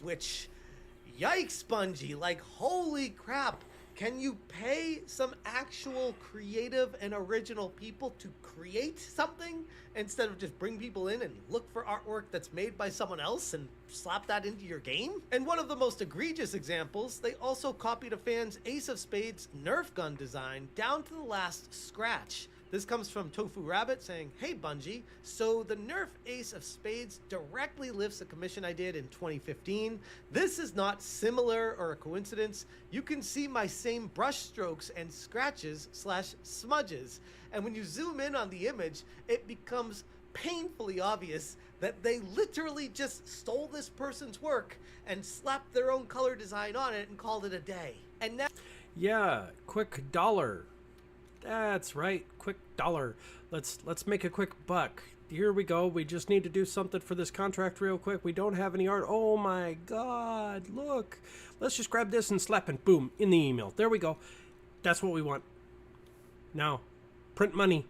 Which, yikes, Bungie, like holy crap. Can you pay some actual creative and original people to create something instead of just bring people in and look for artwork that's made by someone else and slap that into your game? And one of the most egregious examples, they also copied a fan's Ace of Spades Nerf gun design down to the last scratch. This comes from Tofu Rabbit saying, hey Bungie, so the Nerf Ace of Spades directly lifts a commission I did in 2015. This is not similar or a coincidence. You can see my same brush strokes and scratches / smudges. And when you zoom in on the image, it becomes painfully obvious that they literally just stole this person's work and slapped their own color design on it and called it a day. And now... Yeah, quick dollar. That's right, quick dollar. Let's make a quick buck. Here we go. We just need to do something for this contract real quick. We don't have any art. Oh my god, look. Let's just grab this and slap and boom, in the email. There we go. That's what we want. Now, print money.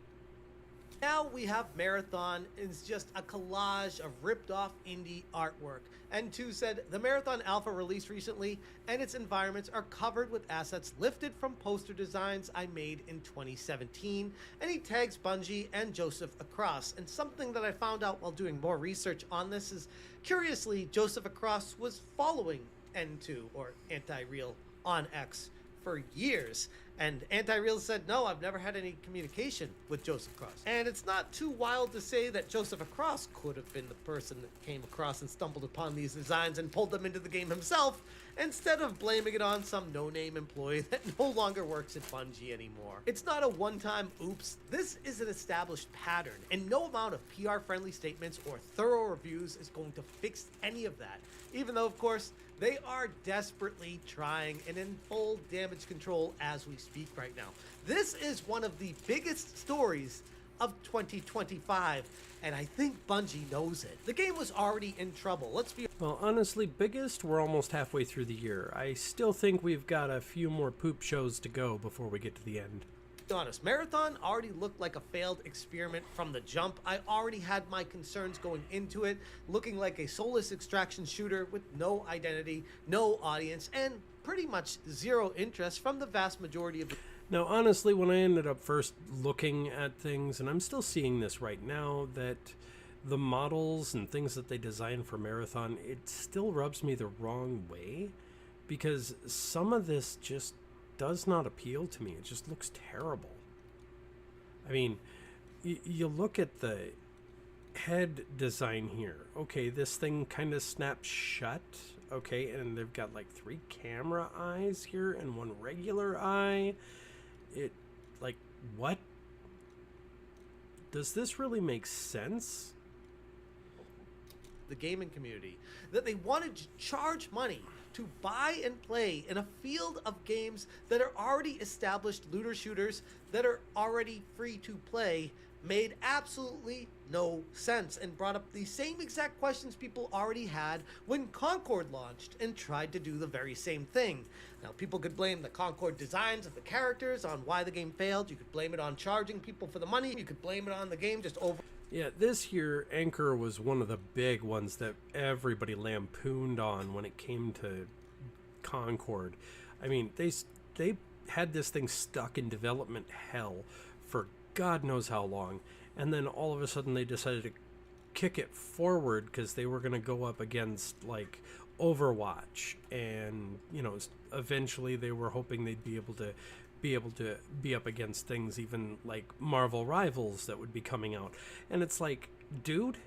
Now we have Marathon is just a collage of ripped off indie artwork. And 2 said, the Marathon Alpha released recently and its environments are covered with assets lifted from poster designs I made in 2017. And he tags Bungie and Joseph Across. And something that I found out while doing more research on this is, curiously, Joseph Across was following N2 or Anti-Real on X for years. And Anti-Real said, no, I've never had any communication with Joseph Cross. And it's not too wild to say that Joseph Across could have been the person that came across and stumbled upon these designs and pulled them into the game himself, instead of blaming it on some no-name employee that no longer works at Bungie anymore. It's not a one-time oops. This is an established pattern, and no amount of PR-friendly statements or thorough reviews is going to fix any of that. Even though, of course, they are desperately trying and in full damage control as we speak right now. This is one of the biggest stories of 2025, and I think Bungie knows it. The game was already in trouble. Let's be Well, honestly, biggest, we're almost halfway through the year. I still think we've got a few more poop shows to go before we get to the end. honest. Marathon already looked like a failed experiment from the jump. I already had my concerns going into it, looking like a soulless extraction shooter with no identity, no audience, and pretty much zero interest from the vast majority of the... Now, honestly, when I ended up first looking at things, and I'm still seeing this right now, that the models and things that they design for Marathon, it still rubs me the wrong way, because some of this just does not appeal to me. It just looks terrible. I mean, you look at the head design here. Okay, this thing kind of snaps shut. Okay, and they've got like 3 camera eyes here and 1 regular eye. It, like, what? Does this really make sense? The gaming community, that they wanted to charge money to buy and play in a field of games that are already established looter shooters that are already free to play, made absolutely no sense and brought up the same exact questions people already had when Concord launched and tried to do the very same thing. Now, people could blame the Concord designs of the characters on why the game failed. You could blame it on charging people for the money. You could blame it on the game just over. Yeah, this year, Anchor was one of the big ones that everybody lampooned on when it came to Concord. I mean, they had this thing stuck in development hell for God knows how long, and then all of a sudden they decided to kick it forward because they were going to go up against like Overwatch, and eventually they were hoping they'd be able to be up against things even like Marvel Rivals that would be coming out. And it's like, dude,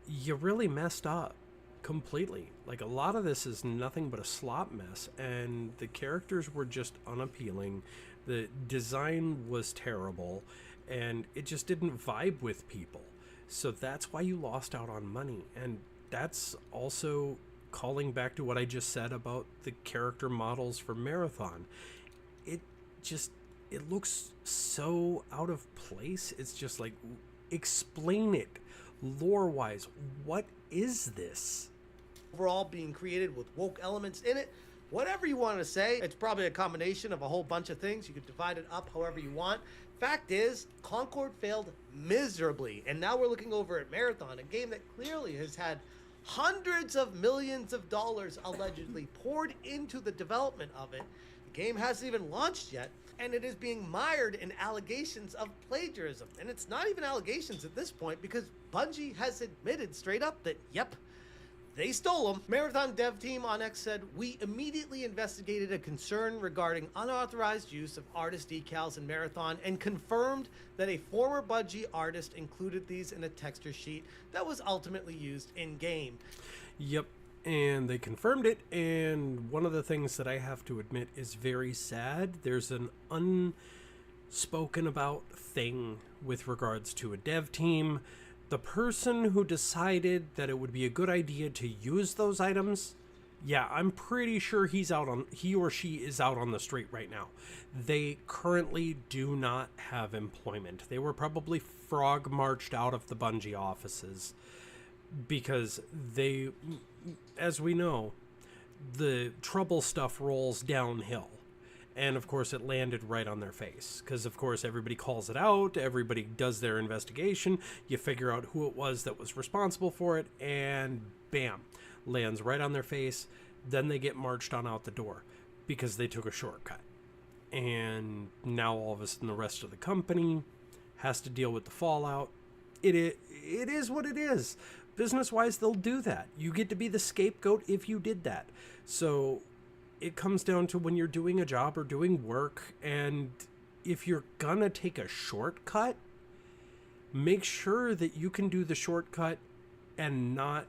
you really messed up completely. Like, a lot of this is nothing but a slop mess, and the characters were just unappealing. The design was terrible, and it just didn't vibe with people. So that's why you lost out on money. And that's also calling back to what I just said about the character models for Marathon. It looks so out of place. It's just like, explain it lore-wise. What is this? Overall being created with woke elements in it. Whatever you want to say, it's probably a combination of a whole bunch of things. You could divide it up however you want. Fact is, Concord failed miserably, and now we're looking over at Marathon, a game that clearly has had hundreds of millions of dollars allegedly poured into the development of it. The game hasn't even launched yet, and it is being mired in allegations of plagiarism. And it's not even allegations at this point, because Bungie has admitted straight up that, yep, they stole them. Marathon dev team on X said, we immediately investigated a concern regarding unauthorized use of artist decals in Marathon and confirmed that a former Bungie artist included these in a texture sheet that was ultimately used in-game. Yep, and they confirmed it, and one of the things that I have to admit is very sad. There's an unspoken about thing with regards to a dev team. The person who decided that it would be a good idea to use those items, yeah, I'm pretty sure he or she is out on the street right now. They currently do not have employment. They were probably frog marched out of the Bungie offices because they, as we know, the trouble stuff rolls downhill. And of course it landed right on their face, because of course everybody calls it out, everybody does their investigation, you figure out who it was that was responsible for it, and bam, lands right on their face. Then they get marched on out the door because they took a shortcut. And now all of a sudden the rest of the company has to deal with the fallout. It is what it is. Business-wise, they'll do that. You get to be the scapegoat if you did that. So it comes down to when you're doing a job or doing work, and if you're gonna take a shortcut, make sure that you can do the shortcut and not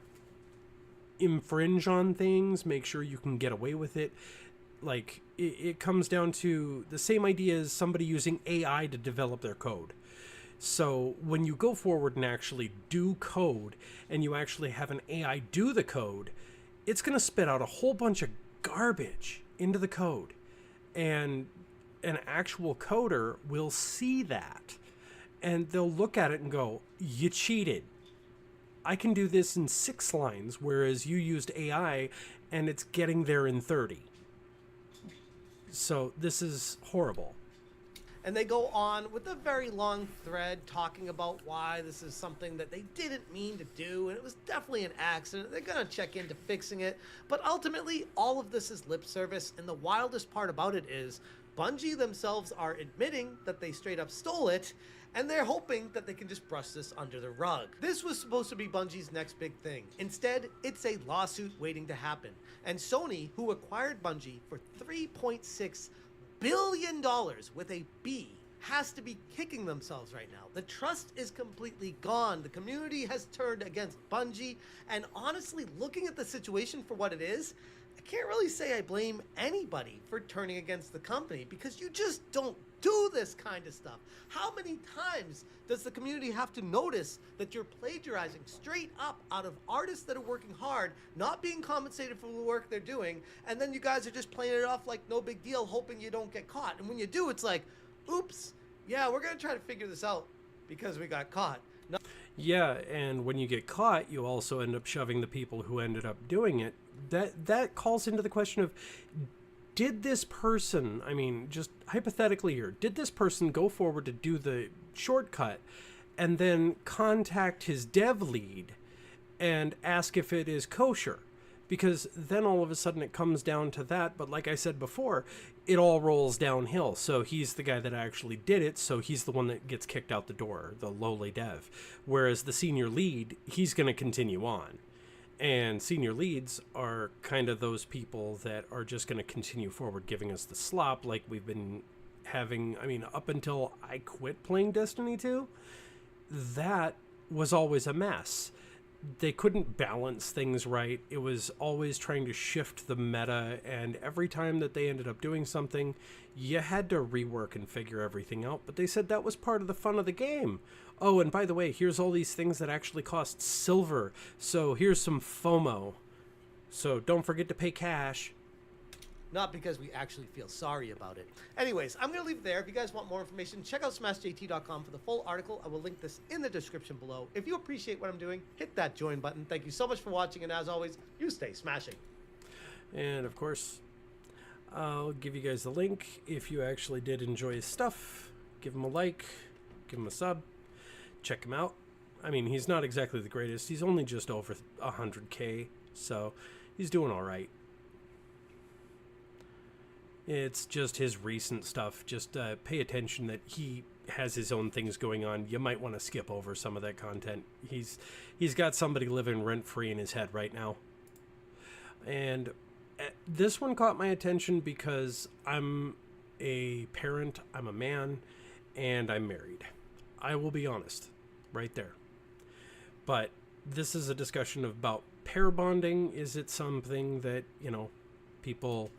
infringe on things. Make sure you can get away with it. Like, it comes down to the same idea as somebody using AI to develop their code. So when you go forward and actually do code, and you actually have an AI do the code, it's going to spit out a whole bunch of garbage into the code. And an actual coder will see that, and they'll look at it and go, you cheated. I can do this in 6 lines, whereas you used AI and it's getting there in 30. So this is horrible. And they go on with a very long thread talking about why this is something that they didn't mean to do, and it was definitely an accident. They're going to check into fixing it. But ultimately, all of this is lip service, and the wildest part about it is Bungie themselves are admitting that they straight up stole it, and they're hoping that they can just brush this under the rug. This was supposed to be Bungie's next big thing. Instead, it's a lawsuit waiting to happen. And Sony, who acquired Bungie for $3.6 billion with a B, has to be kicking themselves right now. The trust is completely gone. The community has turned against Bungie, and honestly, looking at the situation for what it is, I can't really say I blame anybody for turning against the company, because you just don't do this kind of stuff. How many times does the community have to notice that you're plagiarizing straight up out of artists that are working hard, not being compensated for the work they're doing, and then you guys are just playing it off like no big deal, hoping you don't get caught. And when you do, it's like, oops, yeah, we're gonna try to figure this out because we got caught. No, Yeah, and when you get caught, you also end up shoving the people who ended up doing it. That calls into the question of, did this person, I mean, just hypothetically here, did this person go forward to do the shortcut and then contact his dev lead and ask if it is kosher? Because then all of a sudden it comes down to that. But like I said before, it all rolls downhill. So he's the guy that actually did it. So he's the one that gets kicked out the door, the lowly dev. Whereas the senior lead, he's going to continue on. And senior leads are kind of those people that are just going to continue forward giving us the slop like we've been having. I mean, up until I quit playing Destiny 2, that was always a mess. They couldn't balance things right. It was always trying to shift the meta, and every time that they ended up doing something, you had to rework and figure everything out. But they said that was part of the fun of the game. Oh, and by the way, here's all these things that actually cost silver. So here's some FOMO. So don't forget to pay cash. not because we actually feel sorry about it. Anyways, I'm going to leave it there. If you guys want more information, check out smashjt.com for the full article. I will link this in the description below. If you appreciate what I'm doing, hit that join button. Thank you so much for watching, and as always, you stay smashing. And of course, I'll give you guys the link. If you actually did enjoy his stuff, give him a like, give him a sub, check him out. I mean, he's not exactly the greatest. He's only just over 100K, so he's doing all right. It's just his recent stuff. Just pay attention that he has his own things going on. You might want to skip over some of that content. He's got somebody living rent-free in his head right now. And this one caught my attention because I'm a parent, I'm a man, and I'm married. I will be honest, right there. But this is a discussion about pair bonding. Is it something that, people...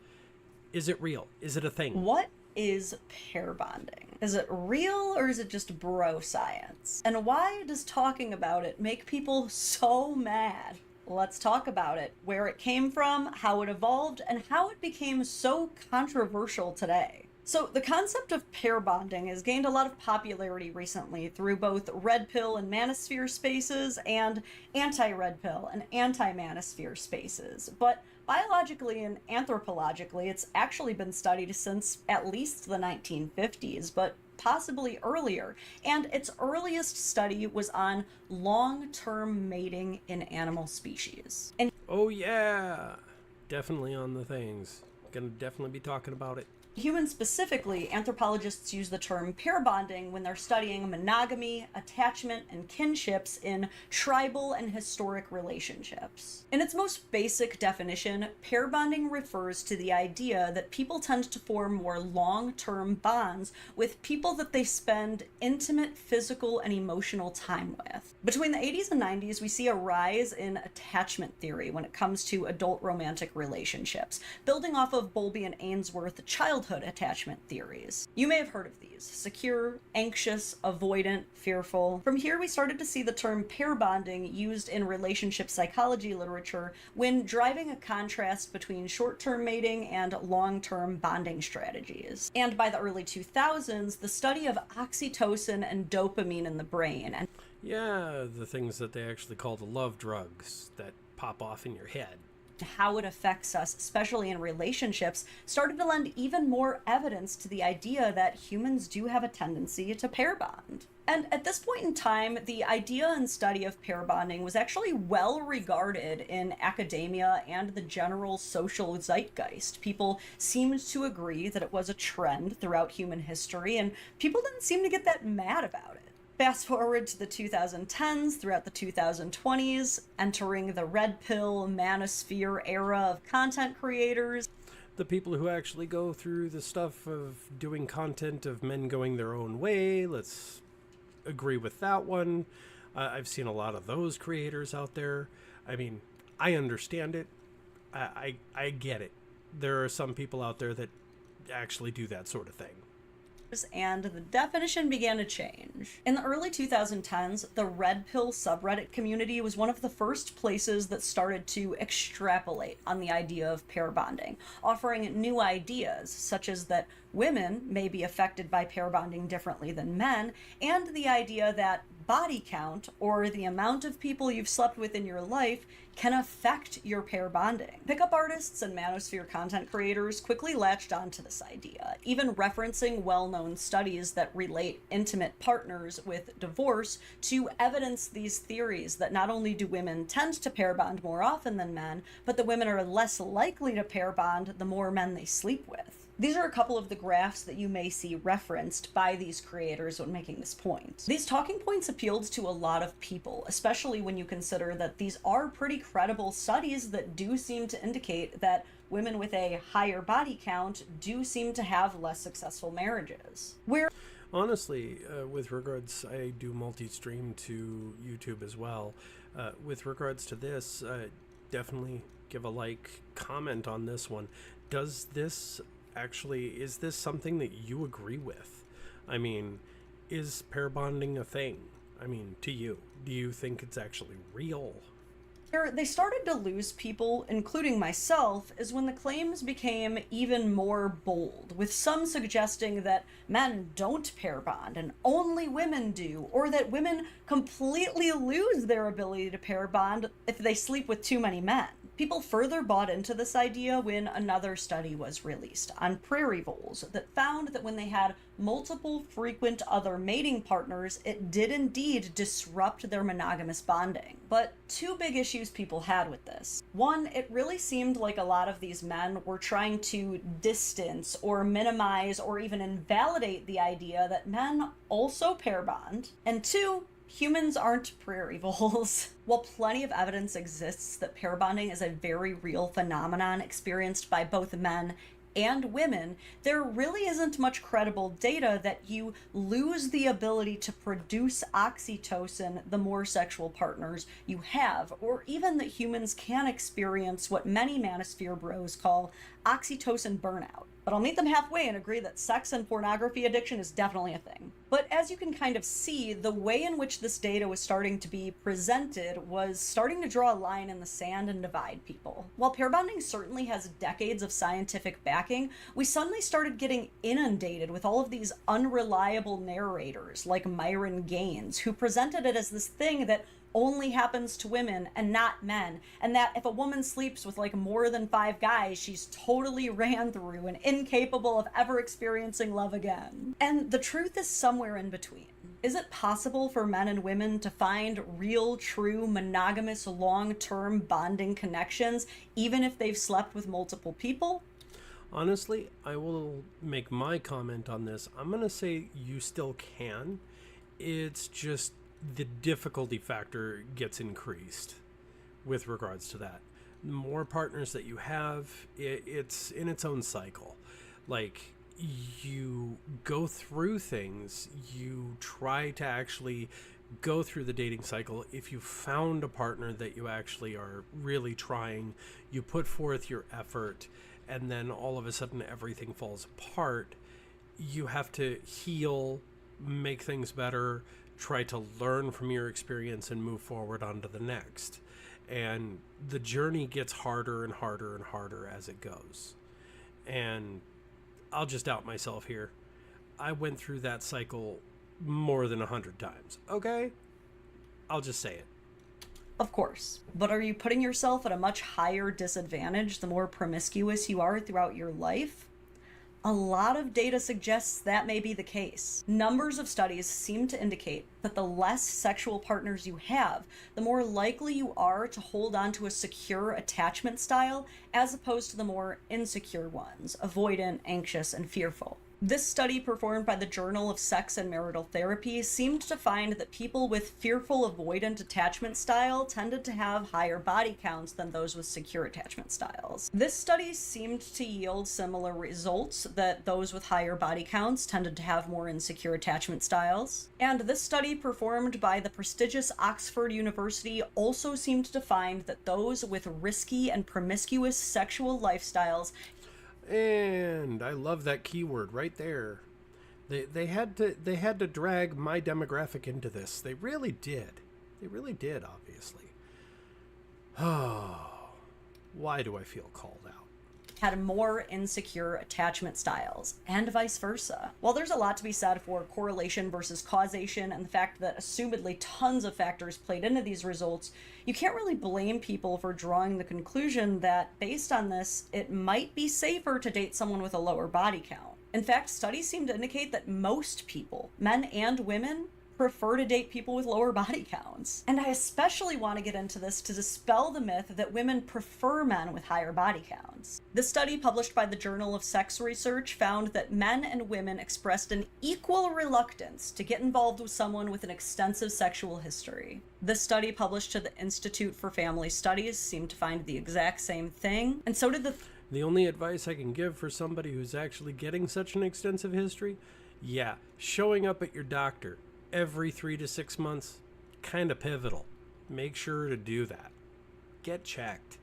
Is it real? Is it a thing? What is pair bonding? Is it real or is it just bro science? And why does talking about it make people so mad? Let's talk about it. Where it came from, how it evolved, and how it became so controversial today. So the concept of pair bonding has gained a lot of popularity recently through both red pill and manosphere spaces and anti-red pill and anti-manosphere spaces. But biologically and anthropologically, it's actually been studied since at least the 1950s, but possibly earlier. And its earliest study was on long-term mating in animal species. And oh yeah, definitely on the things. Gonna definitely be talking about it. humans specifically, anthropologists use the term pair bonding when they're studying monogamy, attachment, and kinships in tribal and historic relationships. In its most basic definition, pair bonding refers to the idea that people tend to form more long-term bonds with people that they spend intimate physical and emotional time with. Between the 80s and 90s, we see a rise in attachment theory when it comes to adult romantic relationships, building off of Bowlby and Ainsworth childhood attachment theories. You may have heard of these: secure, anxious, avoidant, fearful. From here, we started to see the term pair bonding used in relationship psychology literature when driving a contrast between short-term mating and long-term bonding strategies. And by the early 2000s, the study of oxytocin and dopamine in the brain, and Yeah, the things that they actually call the love drugs that pop off in your head. how it affects us, especially in relationships, started to lend even more evidence to the idea that humans do have a tendency to pair bond. And at this point in time, the idea and study of pair bonding was actually well regarded in academia and the general social zeitgeist. People seemed to agree that it was a trend throughout human history, and people didn't seem to get that mad about it. Fast forward to the 2010s, throughout the 2020s, entering the red pill manosphere era of content creators. The people who actually go through the stuff of doing content of men going their own way, let's agree with that one. I've seen a lot of those creators out there. I mean, I understand it. I get it. There are some people out there that actually do that sort of thing. and the definition began to change. In the early 2010s, the red pill subreddit community was one of the first places that started to extrapolate on the idea of pair bonding, offering new ideas, such as that women may be affected by pair bonding differently than men, and the idea that body count, or the amount of people you've slept with in your life, can affect your pair bonding. Pickup artists and manosphere content creators quickly latched onto this idea, even referencing well-known studies that relate intimate partners with divorce to evidence these theories that not only do women tend to pair bond more often than men, but that women are less likely to pair bond the more men they sleep with. These are a couple of the graphs that you may see referenced by these creators when making this point. These talking points appealed to a lot of people, especially when you consider that these are pretty credible studies that do seem to indicate that women with a higher body count do seem to have less successful marriages. Honestly, with regards, I do multi-stream to YouTube as well. With regards to this, definitely give a like, comment on this one. Is this something that you agree with? I mean, is pair bonding a thing? I mean, to you, do you think it's actually real? Where they started to lose people, including myself, is when the claims became even more bold, with some suggesting that men don't pair bond and only women do, or that women completely lose their ability to pair bond if they sleep with too many men. People further bought into this idea when another study was released on prairie voles that found that when they had multiple frequent other mating partners, it did indeed disrupt their monogamous bonding. But two big issues people had with this. One, it really seemed like a lot of these men were trying to distance or minimize or even invalidate the idea that men also pair bond. And two, humans aren't prairie voles. While plenty of evidence exists that pair bonding is a very real phenomenon experienced by both men and women, there really isn't much credible data that you lose the ability to produce oxytocin the more sexual partners you have, or even that humans can experience what many manosphere bros call oxytocin burnout. But I'll meet them halfway and agree that sex and pornography addiction is definitely a thing. But as you can kind of see, the way in which this data was starting to be presented was starting to draw a line in the sand and divide people. While pair bonding certainly has decades of scientific backing, we suddenly started getting inundated with all of these unreliable narrators like Myron Gaines, who presented it as this thing that only happens to women and not men, and that if a woman sleeps with like more than 5 guys, she's totally ran through and incapable of ever experiencing love again. And the truth is somewhere in between. Is it possible for men and women to find real, true, monogamous, long-term bonding connections, even if they've slept with multiple people? Honestly, I will make my comment on this. I'm going to say you still can. It's just the difficulty factor gets increased with regards to that. The more partners that you have, it's in its own cycle. Like, you go through things, you try to actually go through the dating cycle. If you found a partner that you actually are really trying, you put forth your effort, and then all of a sudden everything falls apart. You have to heal, make things better, try to learn from your experience and move forward onto the next. And the journey gets harder and harder and harder as it goes. And I'll just out myself here. I went through that cycle more than 100 times. Okay? I'll just say it. Of course. But are you putting yourself at a much higher disadvantage the more promiscuous you are throughout your life? A lot of data suggests that may be the case. Numbers of studies seem to indicate that the less sexual partners you have, the more likely you are to hold on to a secure attachment style as opposed to the more insecure ones, avoidant, anxious, and fearful. This study performed by the Journal of Sex and Marital Therapy seemed to find that people with fearful avoidant attachment style tended to have higher body counts than those with secure attachment styles. This study seemed to yield similar results, that those with higher body counts tended to have more insecure attachment styles. And this study performed by the prestigious Oxford University also seemed to find that those with risky and promiscuous sexual lifestyles. And I love that keyword right there. They had to drag my demographic into this. They really did. They really did, obviously. Oh, why do I feel called out? Had more insecure attachment styles, and vice versa. While there's a lot to be said for correlation versus causation and the fact that assumedly tons of factors played into these results, you can't really blame people for drawing the conclusion that, based on this, it might be safer to date someone with a lower body count. In fact, studies seem to indicate that most people, men and women, prefer to date people with lower body counts. And I especially want to get into this to dispel the myth that women prefer men with higher body counts. This study, published by the Journal of Sex Research, found that men and women expressed an equal reluctance to get involved with someone with an extensive sexual history. This study, published to the Institute for Family Studies, seemed to find the exact same thing, and so did The only advice I can give for somebody who's actually getting such an extensive history, showing up at your doctor every 3 to 6 months, kind of pivotal. Make sure to do that. Get checked.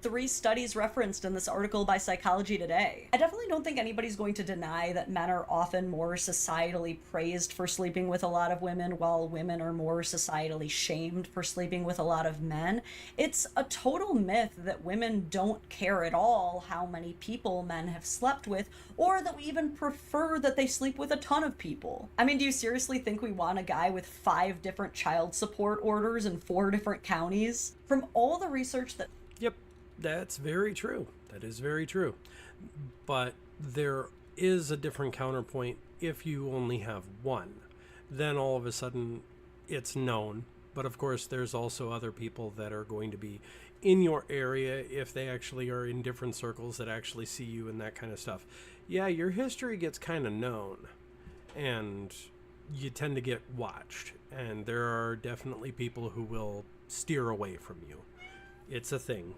3 studies referenced in this article by Psychology Today. I definitely don't think anybody's going to deny that men are often more societally praised for sleeping with a lot of women, while women are more societally shamed for sleeping with a lot of men. It's a total myth that women don't care at all how many people men have slept with, or that we even prefer that they sleep with a ton of people. I mean, do you seriously think we want a guy with 5 different child support orders in 4 different counties? From all the research that Yep, that's very true. That is very true. But there is a different counterpoint. If you only have one, then all of a sudden it's known. But of course, there's also other people that are going to be in your area, if they actually are in different circles that actually see you and that kind of stuff. Yeah, your history gets kind of known, and you tend to get watched. And there are definitely people who will steer away from you. It's a thing.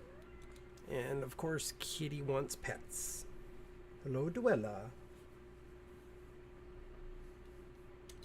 And of course, Kitty wants pets. Hello, Duella.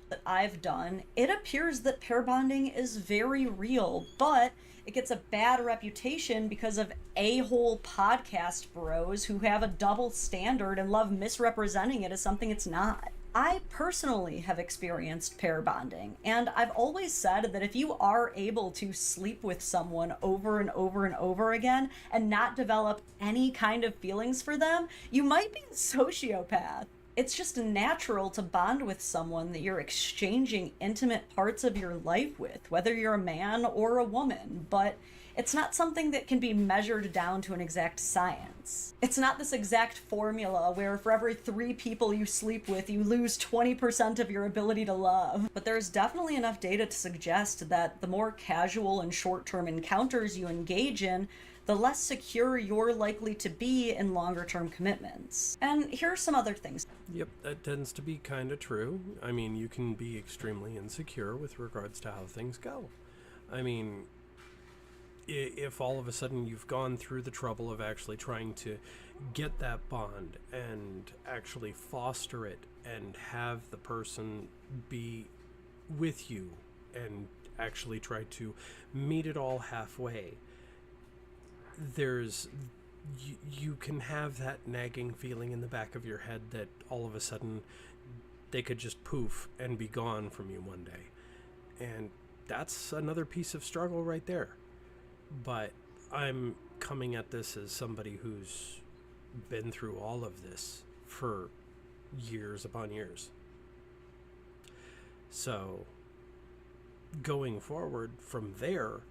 that I've done, it appears that pair bonding is very real, but it gets a bad reputation because of a-hole podcast bros who have a double standard and love misrepresenting it as something it's not. I personally have experienced pair bonding, and I've always said that if you are able to sleep with someone over and over and over again and not develop any kind of feelings for them, you might be a sociopath. It's just natural to bond with someone that you're exchanging intimate parts of your life with, whether you're a man or a woman, but it's not something that can be measured down to an exact science. It's not this exact formula where for every 3 people you sleep with, you lose 20% of your ability to love. But there's definitely enough data to suggest that the more casual and short-term encounters you engage in, the less secure you're likely to be in longer-term commitments. And here are some other things. Yep, that tends to be kind of true. I mean, you can be extremely insecure with regards to how things go. I mean, if all of a sudden you've gone through the trouble of actually trying to get that bond and actually foster it and have the person be with you and actually try to meet it all halfway, you can have that nagging feeling in the back of your head that all of a sudden they could just poof and be gone from you one day. And that's another piece of struggle right there. But I'm coming at this as somebody who's been through all of this for years upon years. So going forward from there,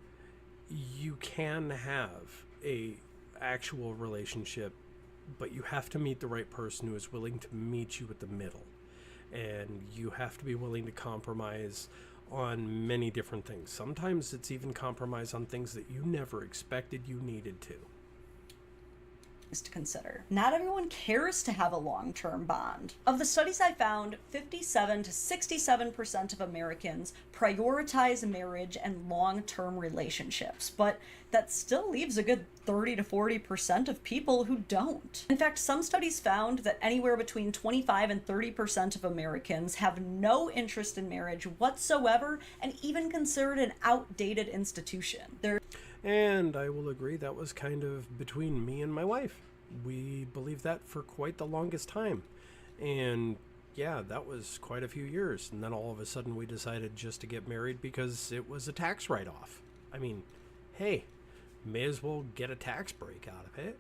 you can have a actual relationship, but you have to meet the right person who is willing to meet you at the middle, and you have to be willing to compromise on many different things. Sometimes it's even compromise on things that you never expected you needed to. To consider. Not everyone cares to have a long-term bond. Of the studies I found, 57 to 67% of Americans prioritize marriage and long-term relationships, but that still leaves a good 30 to 40% of people who don't. In fact, some studies found that anywhere between 25 and 30% of Americans have no interest in marriage whatsoever and even consider it an outdated institution. And I will agree that was kind of between me and my wife. We believed that for quite the longest time. And yeah, that was quite a few years. And then all of a sudden we decided just to get married because it was a tax write-off. I mean, hey, may as well get a tax break out of it.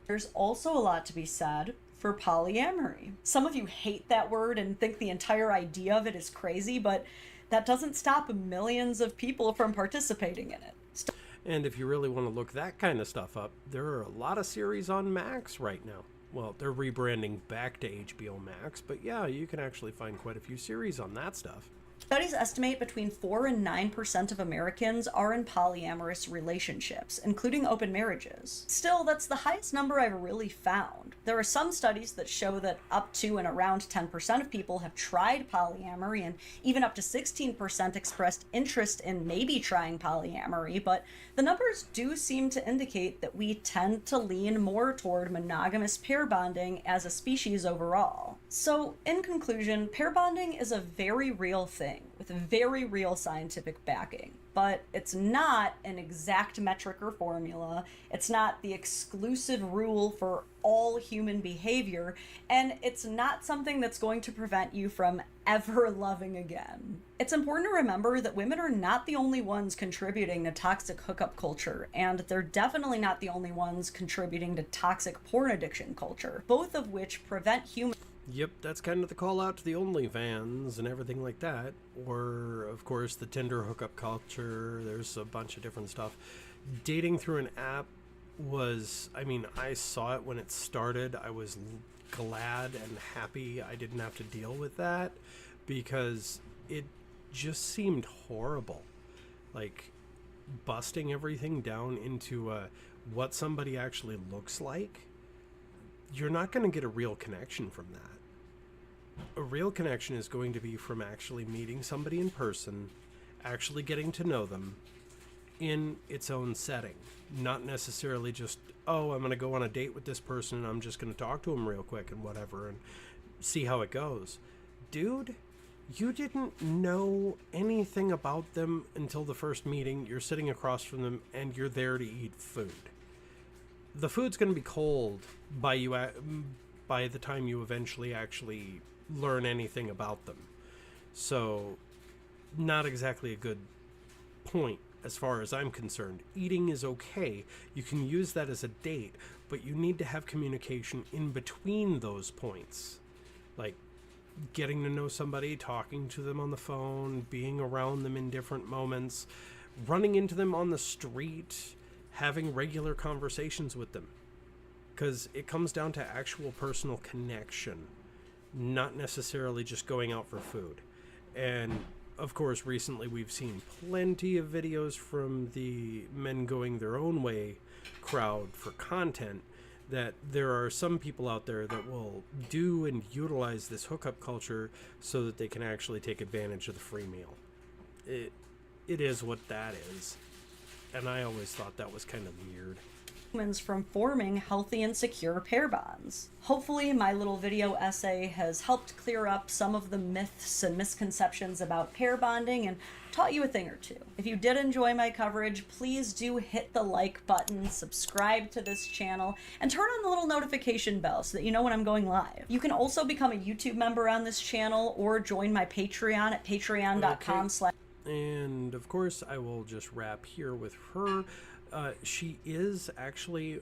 There's also a lot to be said for polyamory. Some of you hate that word and think the entire idea of it is crazy, but that doesn't stop millions of people from participating in it. And if you really want to look that kind of stuff up, there are a lot of series on Max right now. Well, they're rebranding back to HBO Max, but yeah, you can actually find quite a few series on that stuff. Studies estimate between 4 and 9% of Americans are in polyamorous relationships, including open marriages. Still, that's the highest number I've really found. There are some studies that show that up to and around 10% of people have tried polyamory, and even up to 16% expressed interest in maybe trying polyamory, but the numbers do seem to indicate that we tend to lean more toward monogamous pair bonding as a species overall. So, in conclusion, pair bonding is a very real thing with very real scientific backing, but it's not an exact metric or formula. It's not the exclusive rule for all human behavior, and it's not something that's going to prevent you from ever loving again. It's important to remember that women are not the only ones contributing to toxic hookup culture, and they're definitely not the only ones contributing to toxic porn addiction culture, both of which prevent humans. Yep, that's kind of the call out to the OnlyFans and everything like that. Or, of course, the Tinder hookup culture. There's a bunch of different stuff. Dating through an app was, I mean, I saw it when it started. I was glad and happy I didn't have to deal with that because it just seemed horrible. Like, busting everything down into what somebody actually looks like. You're not going to get a real connection from that. A real connection is going to be from actually meeting somebody in person, actually getting to know them in its own setting. Not necessarily just, oh, I'm going to go on a date with this person and I'm just going to talk to them real quick and whatever and see how it goes. Dude, you didn't know anything about them until the first meeting. You're sitting across from them and you're there to eat food. The food's going to be cold by the time you eventually actually learn anything about them. So, not exactly a good point as far as I'm concerned. Eating is okay. You can use that as a date, but you need to have communication in between those points. Like, getting to know somebody, talking to them on the phone, being around them in different moments, running into them on the street, having regular conversations with them. Because it comes down to actual personal connection, not necessarily just going out for food. And of course, recently we've seen plenty of videos from the men going their own way crowd for content, that there are some people out there that will do and utilize this hookup culture so that they can actually take advantage of the free meal. It is what that is. And I always thought that was kind of weird. Humans from forming healthy and secure pair bonds. Hopefully my little video essay has helped clear up some of the myths and misconceptions about pair bonding and taught you a thing or two. If you did enjoy my coverage, please do hit the like button, subscribe to this channel, and turn on the little notification bell so that you know when I'm going live. You can also become a YouTube member on this channel or join my Patreon at patreon.com/. And of course, I will just wrap here with her. She is actually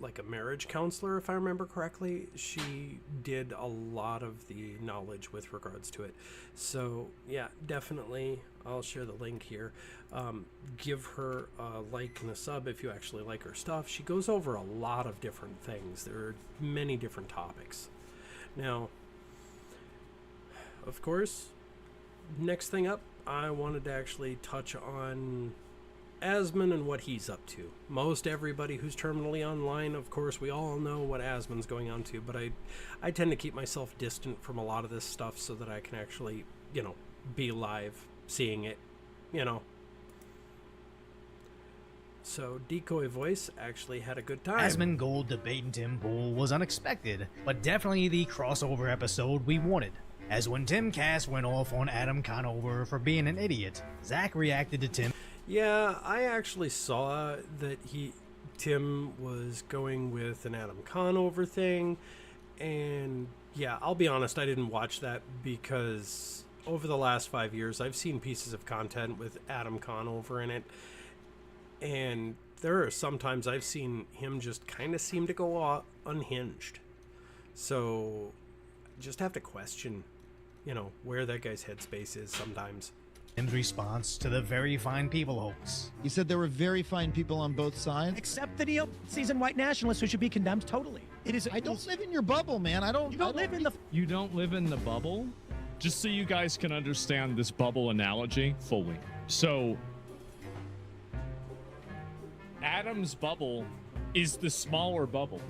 like a marriage counselor, if I remember correctly. She did a lot of the knowledge with regards to it. So yeah, definitely, I'll share the link here. Give her a like and a sub if you actually like her stuff. She goes over a lot of different things. There are many different topics. Now, of course, next thing up, I wanted to actually touch on Asmon and what he's up to. Most everybody who's terminally online, of course, we all know what Asmon's going on to, but I tend to keep myself distant from a lot of this stuff so that I can actually, be live seeing it, So Decoy Voice actually had a good time. Asmon Gold debating Tim Pool was unexpected, but definitely the crossover episode we wanted. As when Tim Cass went off on Adam Conover for being an idiot, Zach reacted to Tim. Yeah, I actually saw that Tim was going with an Adam Conover thing, and Yeah, I'll be honest, I didn't watch that because over the last 5 years, I've seen pieces of content with Adam Conover in it, and there are sometimes I've seen him just kind of seem to go unhinged. So, just have to question, where that guy's headspace is sometimes. Tim's response to the very fine people hoax. He said there were very fine people on both sides. Except the neo-seasoned white nationalists who should be condemned totally. I don't live in your bubble, man. You don't live in the... You don't live in the bubble? Just so you guys can understand this bubble analogy fully. So, Adam's bubble is the smaller bubble.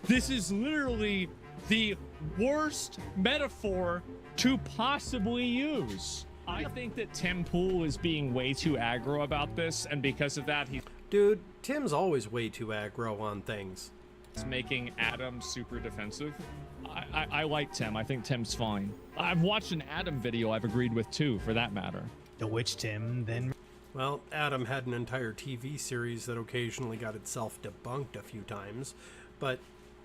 This is literally the worst metaphor to possibly use. I think that Tim Pool is being way too aggro about this, and because of that, he's Dude, Tim's always way too aggro on things. making Adam super defensive. I like Tim. I think Tim's fine. I've watched an Adam video I've agreed with too, for that matter. To which Tim then Well, Adam had an entire TV series that occasionally got itself debunked a few times, but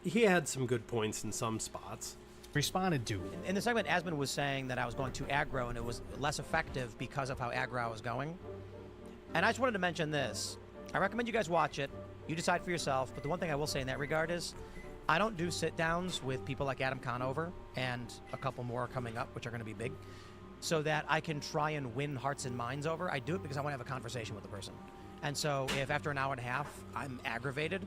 he had some good points in some spots. responded to. In the segment, Asmund was saying that I was going too aggro and it was less effective because of how aggro I was going. And I just wanted to mention this. I recommend you guys watch it. You decide for yourself. But the one thing I will say in that regard is I don't do sit-downs with people like Adam Conover and a couple more coming up, which are going to be big, so that I can try and win hearts and minds over. I do it because I want to have a conversation with the person. And so if after an hour and a half I'm aggravated,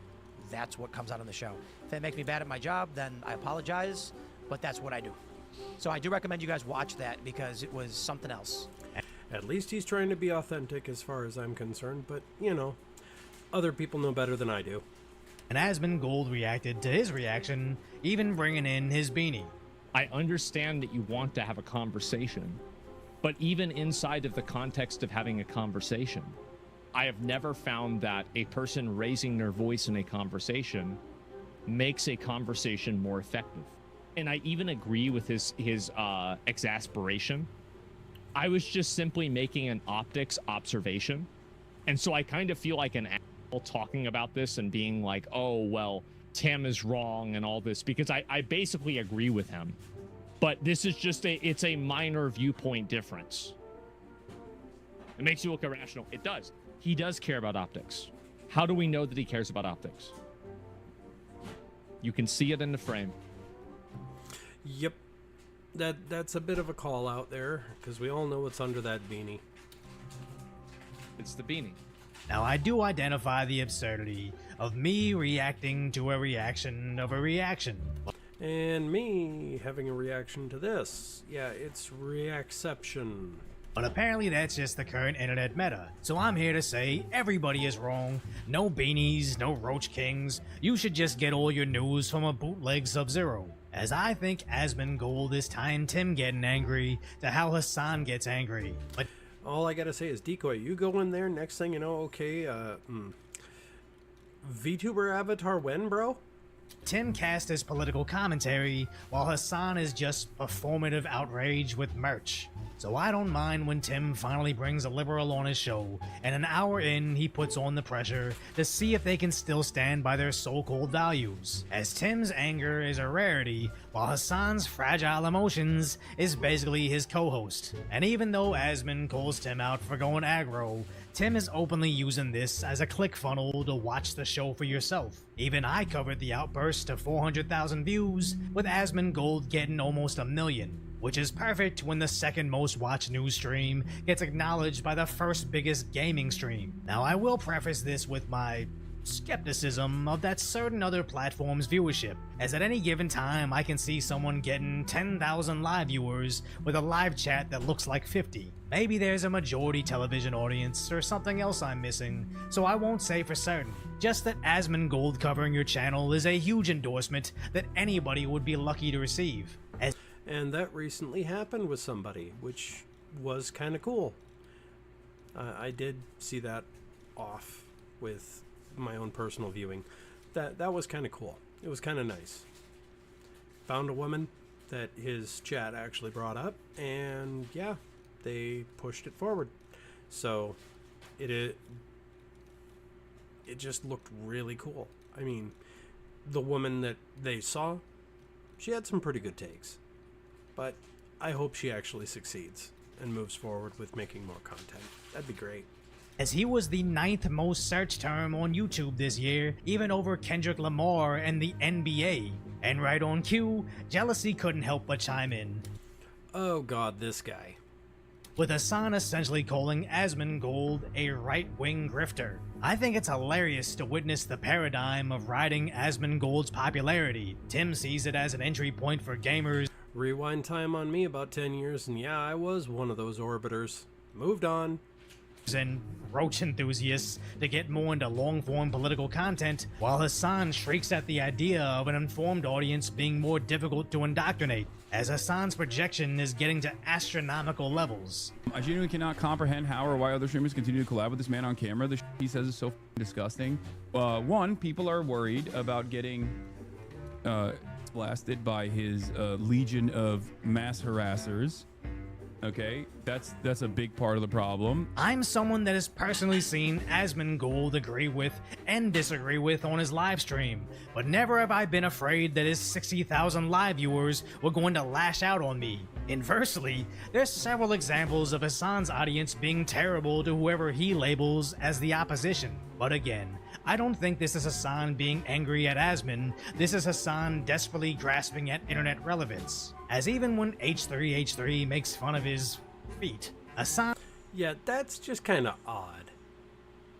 that's what comes out on the show. If it makes me bad at my job, then I apologize, but that's what I do. So I do recommend you guys watch that because it was something else. At least he's trying to be authentic as far as I'm concerned, but, other people know better than I do. And Asmund Gold reacted to his reaction, even bringing in his beanie. I understand that you want to have a conversation, but even inside of the context of having a conversation, I have never found that a person raising their voice in a conversation makes a conversation more effective. And I even agree with his exasperation. I was just simply making an optics observation. And so I kind of feel like an asshole talking about this and being like, oh, well, Tim is wrong and all this, because I basically agree with him. But this is just it's a minor viewpoint difference. It makes you look irrational. It does. He does care about optics. How do we know that he cares about optics? You can see it in the frame. Yep. That's a bit of a call out there, because we all know what's under that beanie. It's the beanie. Now, I do identify the absurdity of me reacting to a reaction of a reaction. And me having a reaction to this. Yeah, it's reacception. But apparently that's just the current internet meta. So I'm here to say everybody is wrong. No beanies, no Roach Kings. You should just get all your news from a bootleg Sub-Zero. As I think Asmund Gold is tying Tim getting angry to how Hassan gets angry. But all I gotta say is, Decoy, you go in there, next thing you know, okay, VTuber avatar when, bro? Tim cast his political commentary, while Hassan is just performative outrage with merch. So I don't mind when Tim finally brings a liberal on his show, and an hour in, he puts on the pressure to see if they can still stand by their so-called values, as Tim's anger is a rarity, while Hassan's fragile emotions is basically his co-host. And even though Asmund calls Tim out for going aggro, Tim is openly using this as a click funnel to watch the show for yourself. Even I covered the outburst to 400,000 views, with Asmund Gold getting almost 1 million, which is perfect when the second most watched news stream gets acknowledged by the first biggest gaming stream. Now, I will preface this with my skepticism of that certain other platforms' viewership, as at any given time I can see someone getting 10,000 live viewers with a live chat that looks like 50. Maybe there's a majority television audience or something else I'm missing, so I won't say for certain. Just that Asmund Gold covering your channel is a huge endorsement that anybody would be lucky to receive. And that recently happened with somebody, which was kind of cool. I did see that off with my own personal viewing. That was kind of cool. It was kind of nice. Found a woman that his chat actually brought up, and yeah, they pushed it forward. So it just looked really cool. I mean, the woman that they saw She had some pretty good takes. But I hope she actually succeeds and moves forward with making more content. That'd be great. As he was the 9th most searched term on YouTube this year, even over Kendrick Lamar and the NBA. And right on cue, Jealousy couldn't help but chime in. Oh god, this guy. With Hassan essentially calling Asmongold a right-wing grifter. I think it's hilarious to witness the paradigm of riding Asmongold's popularity. Tim sees it as an entry point for gamers. Rewind time on me about 10 years, and yeah, I was one of those orbiters. Moved on. And roach enthusiasts to get more into long-form political content, while Hassan shrieks at the idea of an informed audience being more difficult to indoctrinate, as Hassan's projection is getting to astronomical levels. I genuinely cannot comprehend how or why other streamers continue to collab with this man on camera. The he says is so disgusting. One, people are worried about getting blasted by his legion of mass harassers. Okay, that's a big part of the problem. I'm someone that has personally seen Asmongold agree with and disagree with on his live stream, but never have I been afraid that his 60,000 live viewers were going to lash out on me. Inversely, there's several examples of Hassan's audience being terrible to whoever he labels as the opposition. But again, I don't think this is Hassan being angry at Asmon. This is Hassan desperately grasping at internet relevance. As even when H3H3 makes fun of his feet, Hassan... Yeah, that's just kind of odd.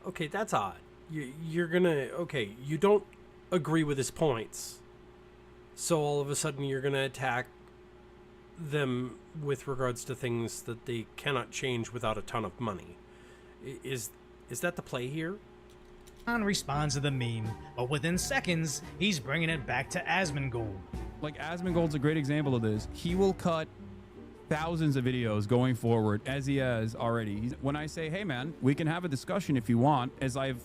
Okay, that's odd. You're gonna... Okay, you don't agree with his points. So all of a sudden you're gonna attack them with regards to things that they cannot change without a ton of money. Is that the play here? Hassan responds to the meme, but within seconds, he's bringing it back to Asmongold. Like, Asmongold's a great example of this. He will cut thousands of videos going forward, as he has already. When I say, hey man, we can have a discussion if you want, as I've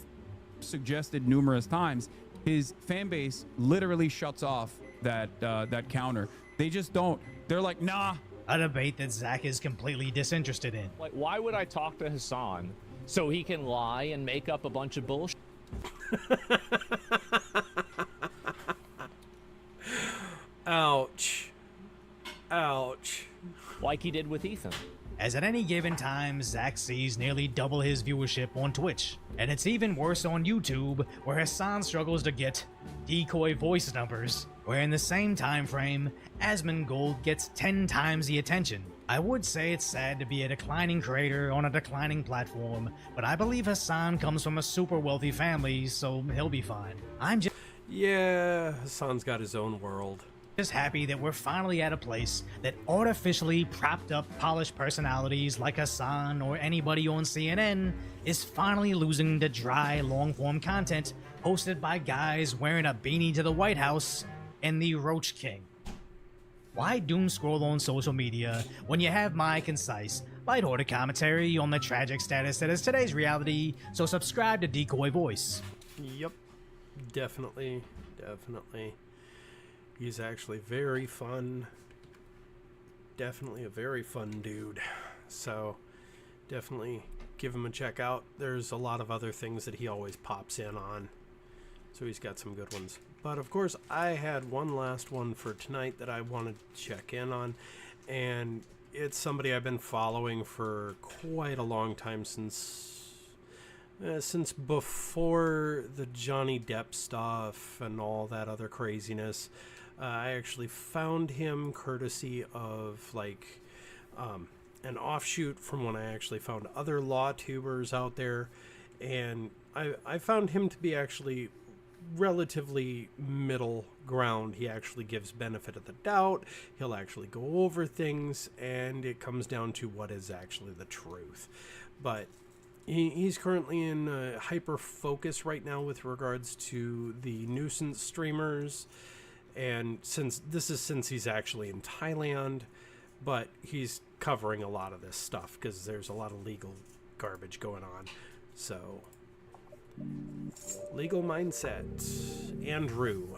suggested numerous times, his fan base literally shuts off that counter. They just don't. They're like, nah. A debate that Zach is completely disinterested in. Like, why would I talk to Hassan so he can lie and make up a bunch of bullshit? Ouch. Ouch. Like he did with Ethan. As at any given time, Zach sees nearly double his viewership on Twitch. And it's even worse on YouTube, where Hassan struggles to get decoy voice numbers, where in the same time frame, Asmongold gets 10 times the attention. I would say it's sad to be a declining creator on a declining platform, but I believe Hassan comes from a super wealthy family, so he'll be fine. Yeah, Hassan's got his own world. Just happy that we're finally at a place that artificially propped up polished personalities like Hassan or anybody on CNN is finally losing to dry long-form content hosted by guys wearing a beanie to the White House and the Roach King. Why doom scroll on social media when you have my concise, lighthearted commentary on the tragic status that is today's reality? So subscribe to Decoy Voice. Yep, definitely. He's actually very fun. Definitely a very fun dude. So definitely give him a check out. There's a lot of other things that he always pops in on. So he's got some good ones. But of course, I had one last one for tonight that I wanted to check in on. And it's somebody I've been following for quite a long time, since before the Johnny Depp stuff and all that other craziness. I actually found him courtesy of an offshoot from when I actually found other law tubers out there, and I found him to be actually relatively middle ground. He actually gives benefit of the doubt. He'll actually go over things, and it comes down to what is actually the truth. But he's currently in hyper focus right now with regards to the nuisance streamers. And since he's actually in Thailand, but he's covering a lot of this stuff because there's a lot of legal garbage going on. So, legal mindset. Andrew.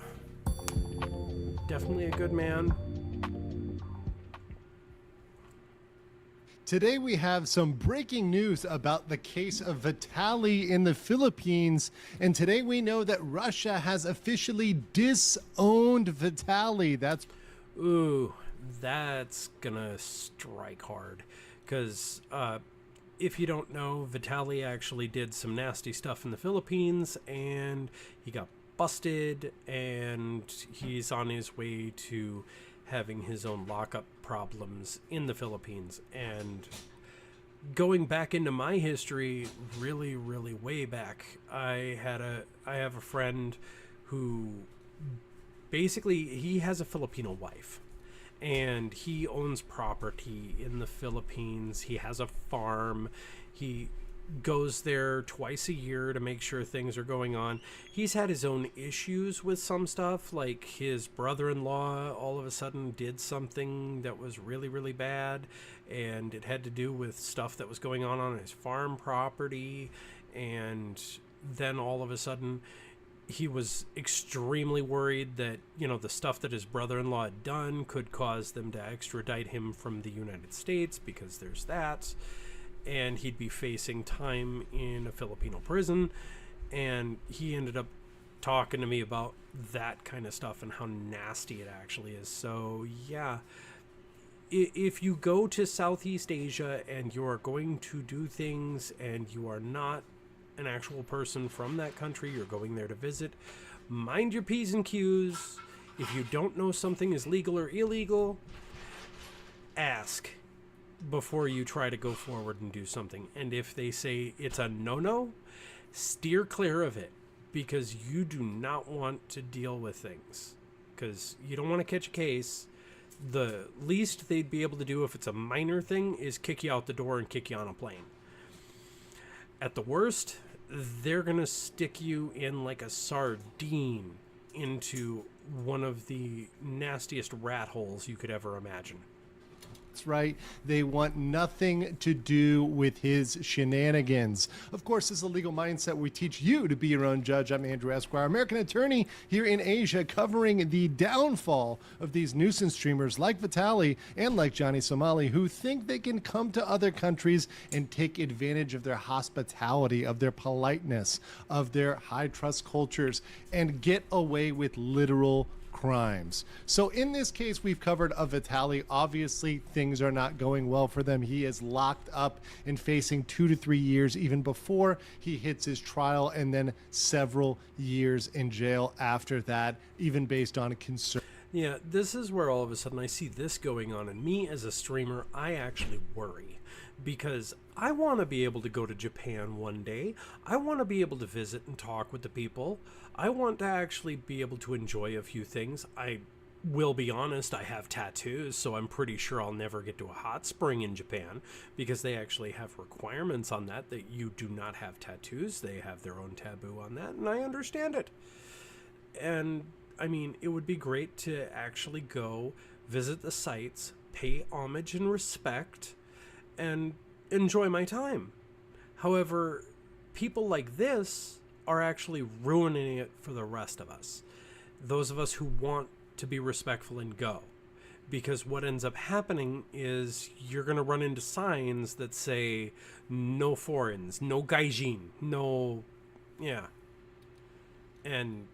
Definitely a good man. Today we have some breaking news about the case of Vitaly in the Philippines, and today we know that Russia has officially disowned Vitaly. That's Ooh, that's gonna strike hard. Because if you don't know, Vitaly actually did some nasty stuff in the Philippines, and he got busted, and he's on his way to having his own lockup problems in the Philippines. And going back into my history, really, really way back, I have a friend who basically he has a Filipino wife, and he owns property in the Philippines. He has a farm. He goes there twice a year to make sure things are going on. He's had his own issues with some stuff, like his brother-in-law all of a sudden did something that was really, really bad, and it had to do with stuff that was going on his farm property. And then all of a sudden he was extremely worried that, you know, the stuff that his brother-in-law had done could cause them to extradite him from the United States, because there's that, and he'd be facing time in a Filipino prison. And he ended up talking to me about that kind of stuff and how nasty it actually is. So yeah, if you go to Southeast Asia and you are going to do things and you are not an actual person from that country, you're going there to visit, mind your P's and Q's. If you don't know something is legal or illegal, ask before you try to go forward and do something. And if they say it's a no-no, steer clear of it, because you do not want to deal with things, because you don't want to catch a case. The least they'd be able to do if it's a minor thing is kick you out the door and kick you on a plane. At the worst, they're going to stick you in like a sardine into one of the nastiest rat holes you could ever imagine. That's right. They want nothing to do with his shenanigans. Of course, this is a legal mindset we teach you to be your own judge. I'm Andrew Esquire, American attorney here in Asia, covering the downfall of these nuisance streamers like Vitaly and like Johnny Somali, who think they can come to other countries and take advantage of their hospitality, of their politeness, of their high trust cultures, and get away with literal crimes. So in this case, we've covered of Vitaly. Obviously, things are not going well for them. He is locked up and facing 2 to 3 years even before he hits his trial, and then several years in jail after that, even based on concern. Yeah, this is where all of a sudden I see this going on, and me as a streamer, I actually worry, because I want to be able to go to Japan one day. I want to be able to visit and talk with the people. I want to actually be able to enjoy a few things. I will be honest, I have tattoos, so I'm pretty sure I'll never get to a hot spring in Japan, because they actually have requirements on that you do not have tattoos. They have their own taboo on that, and I understand it. And I mean, it would be great to actually go visit the sites, pay homage and respect, and enjoy my time. However, people like this are actually ruining it for the rest of us. Those of us who want to be respectful and go. Because what ends up happening is you're going to run into signs that say, no foreigners, no gaijin, no... Yeah. And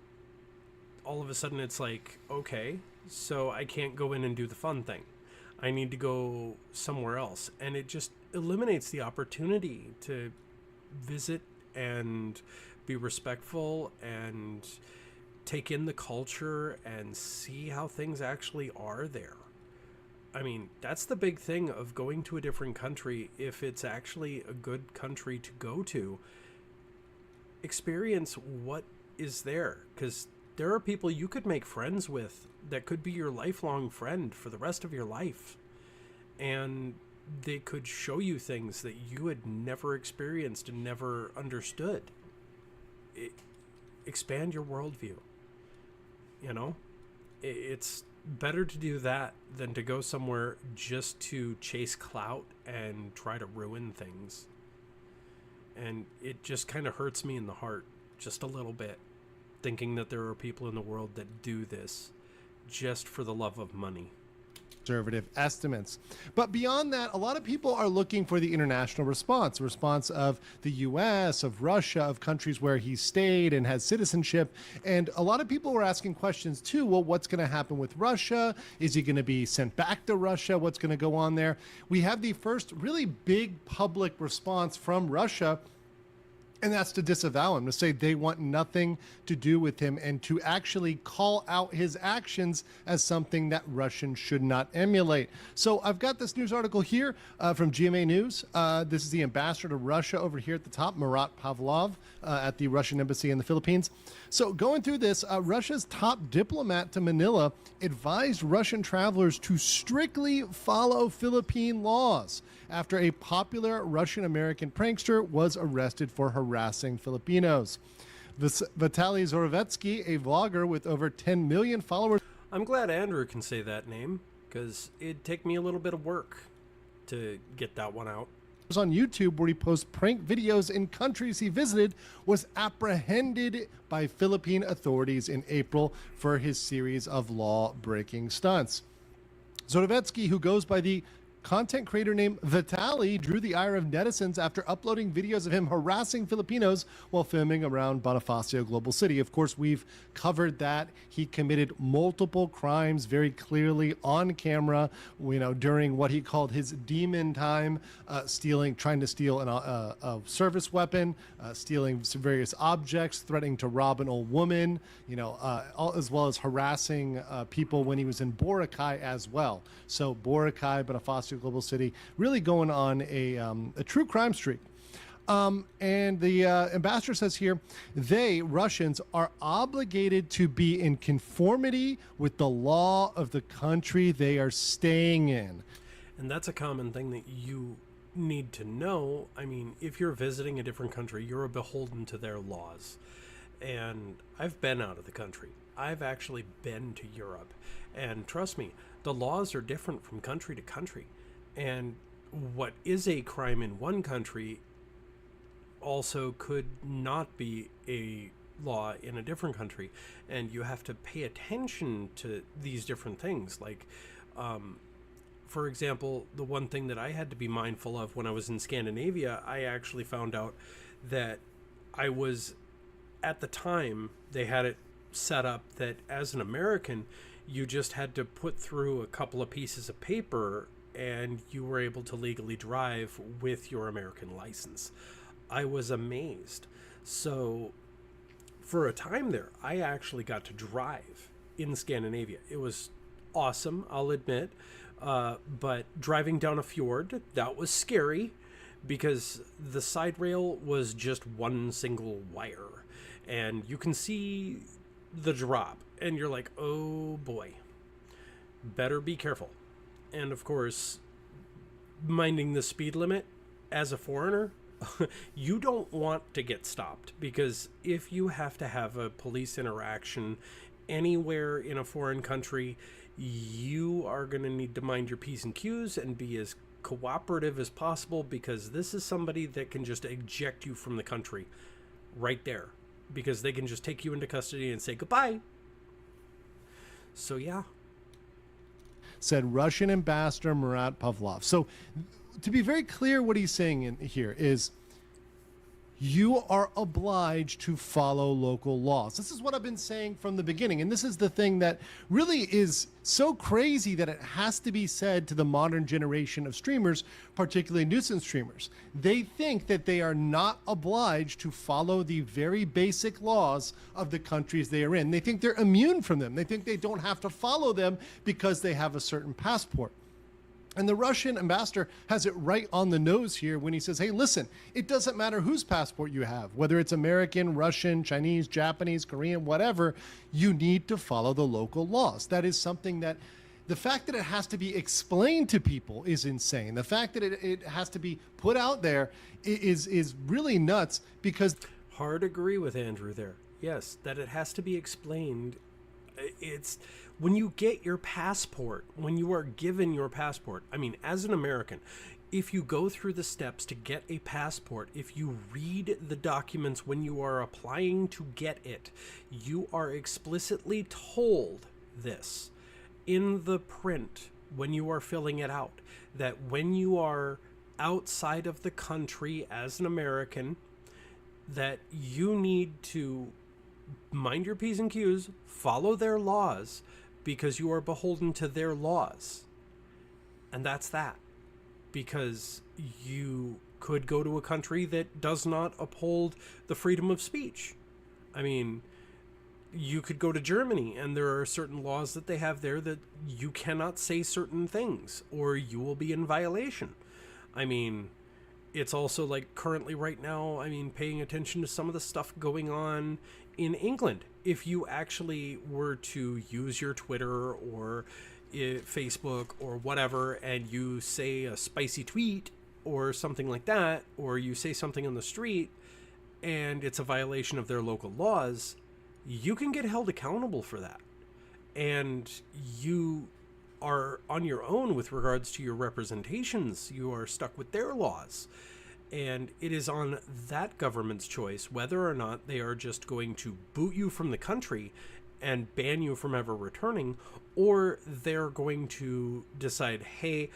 all of a sudden it's like, okay, so I can't go in and do the fun thing. I need to go somewhere else. And it just eliminates the opportunity to visit and be respectful and take in the culture and see how things actually are there. I mean, that's the big thing of going to a different country. If it's actually a good country to go to, experience what is there, because there are people you could make friends with that could be your lifelong friend for the rest of your life. And they could show you things that you had never experienced and never understood. Expand your worldview. You know? It's better to do that than to go somewhere just to chase clout and try to ruin things. And it just kind of hurts me in the heart just a little bit, thinking that there are people in the world that do this just for the love of money. conservative estimates. But beyond that, a lot of people are looking for the international response, a response of the US, of Russia, of countries where he stayed and has citizenship. And a lot of people were asking questions too. Well, what's going to happen with Russia? Is he going to be sent back to Russia? What's going to go on there? We have the first really big public response from Russia, and that's to disavow him, to say they want nothing to do with him, and to actually call out his actions as something that Russians should not emulate. So I've got this news article here from GMA News. This is the ambassador to Russia over here at the top, Marat Pavlov, at the Russian embassy in the Philippines. So going through this, Russia's top diplomat to Manila advised Russian travelers to strictly follow Philippine laws after a popular Russian-American prankster was arrested for harassing Filipinos. Vitaly Zorovetsky, a vlogger with over 10 million followers. I'm glad Andrew can say that name, because it'd take me a little bit of work to get that one out. On YouTube, where he posts prank videos in countries he visited, was apprehended by Philippine authorities in April for his series of law-breaking stunts. Zorovetsky, who goes by the content creator named Vitaly, drew the ire of netizens after uploading videos of him harassing Filipinos while filming around Bonifacio Global City. Of course, we've covered that. He committed multiple crimes very clearly on camera, during what he called his demon time, trying to steal a service weapon, stealing some various objects, threatening to rob an old woman, as well as harassing people when he was in Boracay as well. So Boracay, Bonifacio Global City, really going on a true crime streak. And the ambassador says here, Russians, are obligated to be in conformity with the law of the country they are staying in. And that's a common thing that you need to know. I mean, if you're visiting a different country, you're beholden to their laws. And I've been out of the country. I've actually been to Europe. And trust me, the laws are different from country to country. And what is a crime in one country also could not be a law in a different country. And you have to pay attention to these different things. Like, for example, the one thing that I had to be mindful of when I was in Scandinavia, I actually found out that at the time, they had it set up that as an American, you just had to put through a couple of pieces of paper and you were able to legally drive with your American license. I was amazed. So for a time there, I actually got to drive in Scandinavia. It was awesome, I'll admit. But driving down a fjord, that was scary because the side rail was just one single wire. And you can see the drop and you're like, oh boy, better be careful. And of course, minding the speed limit as a foreigner, you don't want to get stopped, because if you have to have a police interaction anywhere in a foreign country, you are going to need to mind your P's and Q's and be as cooperative as possible, because this is somebody that can just eject you from the country right there, because they can just take you into custody and say goodbye. So yeah. Said Russian ambassador Marat Pavlov. So to be very clear, what he's saying in here is you are obliged to follow local laws. This is what I've been saying from the beginning. And this is the thing that really is so crazy that it has to be said to the modern generation of streamers, particularly nuisance streamers. They think that they are not obliged to follow the very basic laws of the countries they are in. They think they're immune from them. They think they don't have to follow them because they have a certain passport. And the Russian ambassador has it right on the nose here when he says, hey, listen, it doesn't matter whose passport you have, whether it's American, Russian, Chinese, Japanese, Korean, whatever, you need to follow the local laws. That is something that the fact that it has to be explained to people is insane. The fact that it has to be put out there is really nuts, because... Hard agree with Andrew there. Yes, that it has to be explained. It's... When you get your passport, when you are given your passport, I mean, as an American, if you go through the steps to get a passport, if you read the documents when you are applying to get it, you are explicitly told this in the print when you are filling it out, that when you are outside of the country as an American, that you need to mind your P's and Q's, follow their laws, because you are beholden to their laws. And that's that. Because you could go to a country that does not uphold the freedom of speech. I mean, you could go to Germany and there are certain laws that they have there that you cannot say certain things or you will be in violation. I mean, it's also like currently right now, I mean, paying attention to some of the stuff going on in England. If you actually were to use your Twitter or Facebook or whatever, and you say a spicy tweet or something like that, or you say something on the street and it's a violation of their local laws, you can get held accountable for that. And you are on your own with regards to your representations. You are stuck with their laws. And it is on that government's choice whether or not they are just going to boot you from the country and ban you from ever returning, or they're going to decide, hey,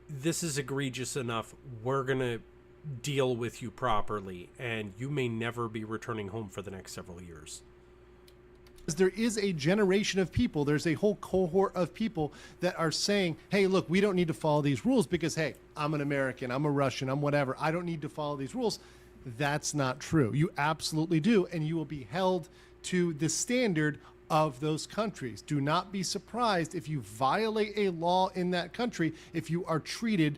this is egregious enough, we're going to deal with you properly, and you may never be returning home for the next several years. There is a generation of people, there's a whole cohort of people that are saying, hey, look, we don't need to follow these rules because, hey, I'm an American, I'm a Russian, I'm whatever, I don't need to follow these rules. That's not true. You absolutely do, and you will be held to the standard of those countries. Do not be surprised if you violate a law in that country, if you are treated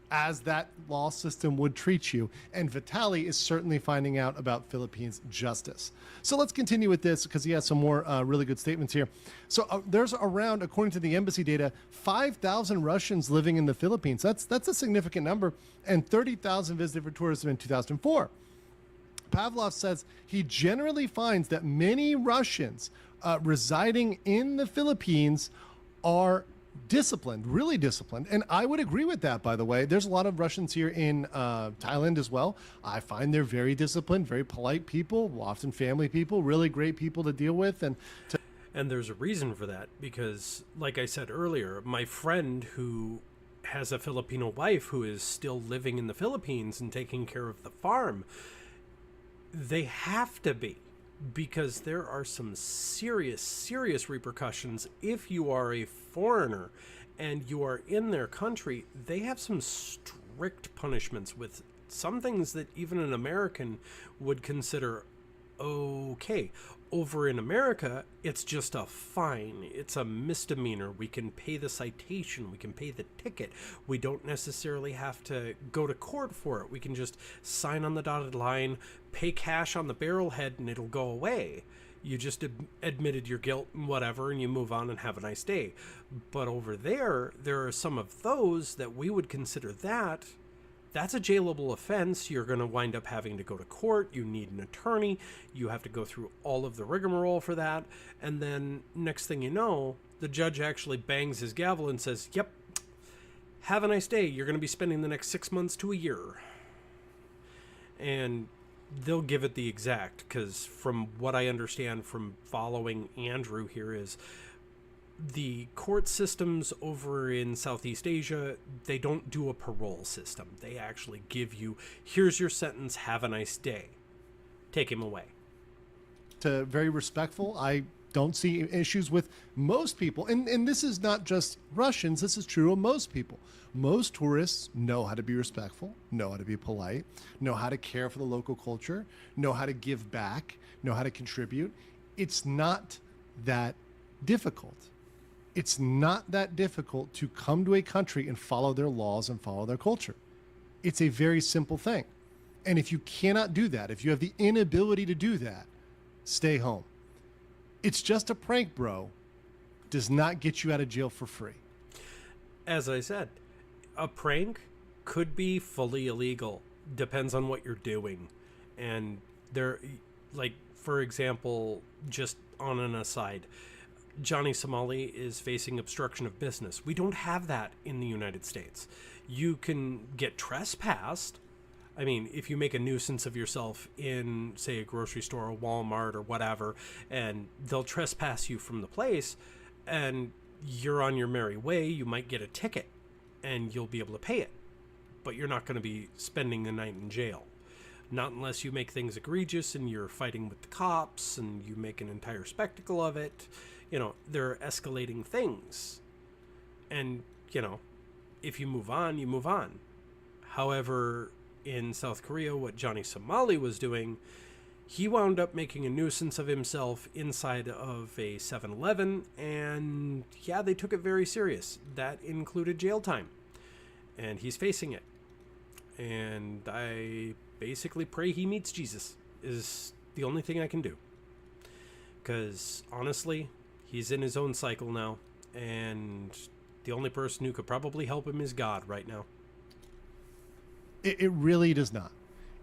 as that law system would treat you. And Vitali is certainly finding out about Philippines justice. So let's continue with this because he has some more really good statements here. So there's around, according to the embassy data, 5,000 Russians living in the Philippines. That's a significant number, and 30,000 visited for tourism in 2004. Pavlov says he generally finds that many Russians residing in the Philippines are disciplined, really disciplined. And I would agree with that, by the way. There's a lot of Russians here in Thailand as well. I find they're very disciplined, very polite people, often family people, really great people to deal with. And there's a reason for that, because like I said earlier, my friend who has a Filipino wife who is still living in the Philippines and taking care of the farm, they have to be, because there are some serious repercussions if you are a foreigner and you are in their country. They have some strict punishments with some things that even an American would consider okay. Over in America, it's just a fine. It's a misdemeanor. We can pay the citation. We can pay the ticket. We don't necessarily have to go to court for it. We can just sign on the dotted line, pay cash on the barrelhead, and it'll go away. You just admitted your guilt and whatever, and you move on and have a nice day. But over there are some of those that we would consider that's a jailable offense. You're going to wind up having to go to court. You need an attorney. You have to go through all of the rigmarole for that. And then next thing you know, the judge actually bangs his gavel and says, yep, have a nice day. You're going to be spending the next 6 months to a year. And they'll give it the exact, because from what I understand from following Andrew here is the court systems over in Southeast Asia, they don't do a parole system. They actually give you, here's your sentence, have a nice day. Take him away. Very respectful. I don't see issues with most people. And this is not just Russians. This is true of most people. Most tourists know how to be respectful, know how to be polite, know how to care for the local culture, know how to give back, know how to contribute. It's not that difficult. It's not that difficult to come to a country and follow their laws and follow their culture. It's a very simple thing. And if you cannot do that, if you have the inability to do that, stay home. It's just a prank, bro. Does not get you out of jail for free. As I said, a prank could be fully illegal. Depends on what you're doing. And there, like, for example, just on an aside, Johnny Somali is facing obstruction of business. We don't have that in the United States. You can get trespassed. I mean, if you make a nuisance of yourself in, say, a grocery store or Walmart or whatever, and they'll trespass you from the place, and you're on your merry way. You might get a ticket and you'll be able to pay it, but you're not going to be spending the night in jail. Not unless you make things egregious and you're fighting with the cops and you make an entire spectacle of it. You know, there are escalating things. And, you know, if you move on, you move on. However, in South Korea, what Johnny Somali was doing, he wound up making a nuisance of himself inside of a 7-Eleven, and yeah, they took it very serious. That included jail time, and he's facing it. And I basically pray he meets Jesus, is the only thing I can do. Because honestly, he's in his own cycle now, and the only person who could probably help him is God right now. It really does not.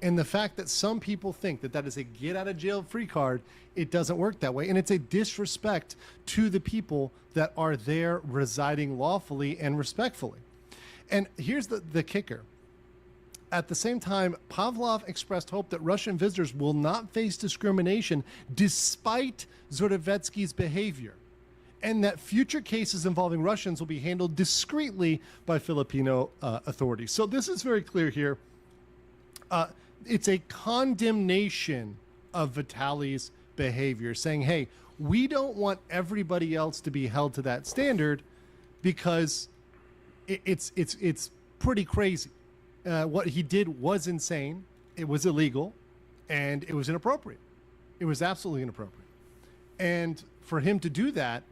And the fact that some people think that that is a get out of jail free card, it doesn't work that way. And it's a disrespect to the people that are there residing lawfully and respectfully. And here's the kicker. At the same time, Pavlov expressed hope that Russian visitors will not face discrimination despite Zordovetsky's behavior, and that future cases involving Russians will be handled discreetly by Filipino authorities. So this is very clear here. It's a condemnation of Vitaly's behavior, saying, hey, we don't want everybody else to be held to that standard because it's pretty crazy. What he did was insane. It was illegal, and it was inappropriate. It was absolutely inappropriate. And for him to do that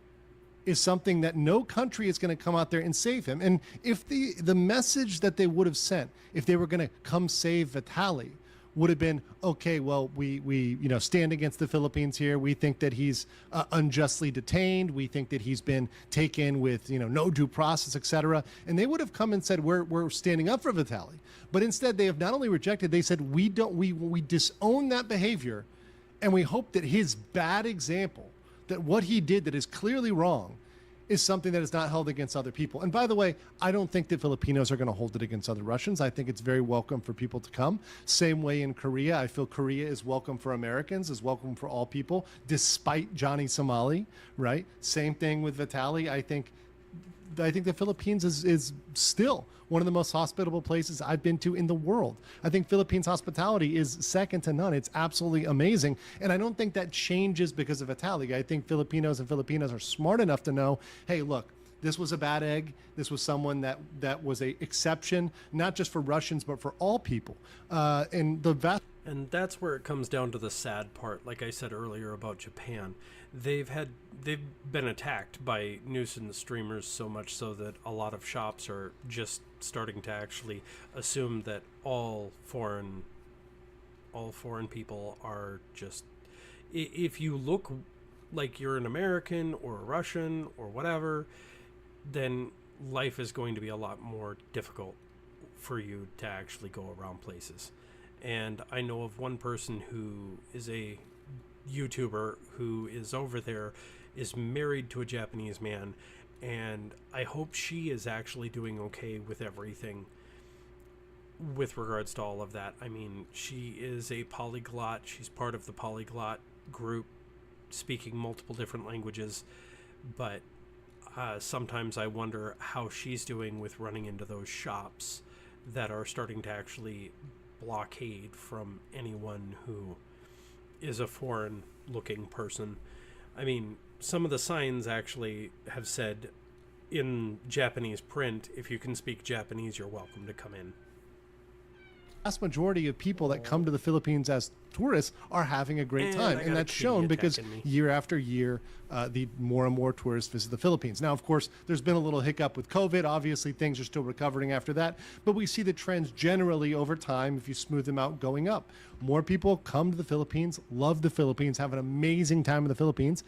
is something that no country is going to come out there and save him. And if the message that they would have sent, if they were going to come save Vitaly, would have been, okay, well, we stand against the Philippines here. We think that he's unjustly detained. We think that he's been taken with, no due process, etc. And they would have come and said, we're standing up for Vitaly. But instead, they have not only rejected, they said, we disown that behavior, and we hope that his bad example, that what he did that is clearly wrong, is something that is not held against other people. And by the way, I don't think that Filipinos are going to hold it against other Russians. I think it's very welcome for people to come. Same way in Korea. I feel Korea is welcome for Americans, is welcome for all people, despite Johnny Somali, right? Same thing with Vitaly. I think the Philippines is still one of the most hospitable places I've been to in the world. I think Philippines hospitality is second to none. It's absolutely amazing. And I don't think that changes because of Vitaly. I think Filipinos and Filipinas are smart enough to know, hey, look, this was a bad egg. This was someone that was a exception, not just for Russians, but for all people. And that's where it comes down to the sad part. Like I said earlier about Japan, they've been attacked by nuisance streamers so much so that a lot of shops are just starting to actually assume that all foreign people are just, if you look like you're an American or a Russian or whatever, then life is going to be a lot more difficult for you to actually go around places. And I know of one person who is a YouTuber who is over there, is married to a Japanese man, and I hope she is actually doing okay with everything with regards to all of that. I mean, she is a polyglot. She's part of the polyglot group, speaking multiple different languages, but sometimes I wonder how she's doing with running into those shops that are starting to actually blockade from anyone who is a foreign looking person. I mean, some of the signs actually have said in Japanese print, if you can speak Japanese, you're welcome to come in. Vast majority of people that come to the Philippines as tourists are having a great time, and that's shown because year after year, the more and more tourists visit the Philippines. Now, of course, there's been a little hiccup with COVID. Obviously, things are still recovering after that, but we see the trends generally over time, if you smooth them out, going up. More people come to the Philippines, love the Philippines, have an amazing time in the Philippines,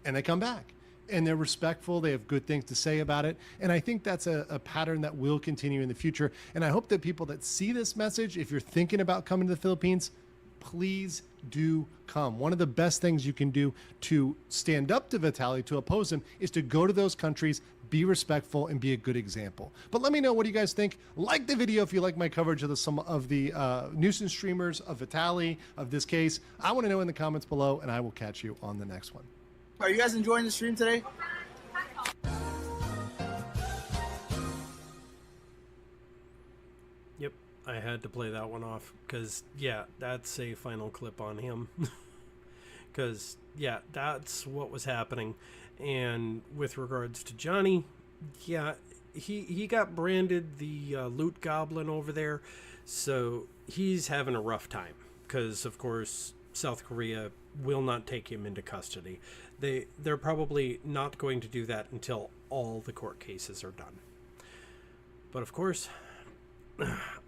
and they come back. And they're respectful. They have good things to say about it. And I think that's a pattern that will continue in the future. And I hope that people that see this message, if you're thinking about coming to the Philippines, please do come. One of the best things you can do to stand up to Vitaly, to oppose him, is to go to those countries, be respectful, and be a good example. But let me know, what do you guys think? Like the video if you like my coverage of the nuisance streamers, of Vitaly, of this case. I want to know in the comments below, and I will catch you on the next one. Are you guys enjoying the stream today? Yep, I had to play that one off because, yeah, that's a final clip on him. Because, yeah, that's what was happening. And with regards to Johnny, yeah, he got branded the loot goblin over there, so he's having a rough time. Because, of course, South Korea will not take him into custody. They're probably not going to do that until all the court cases are done. But, of course,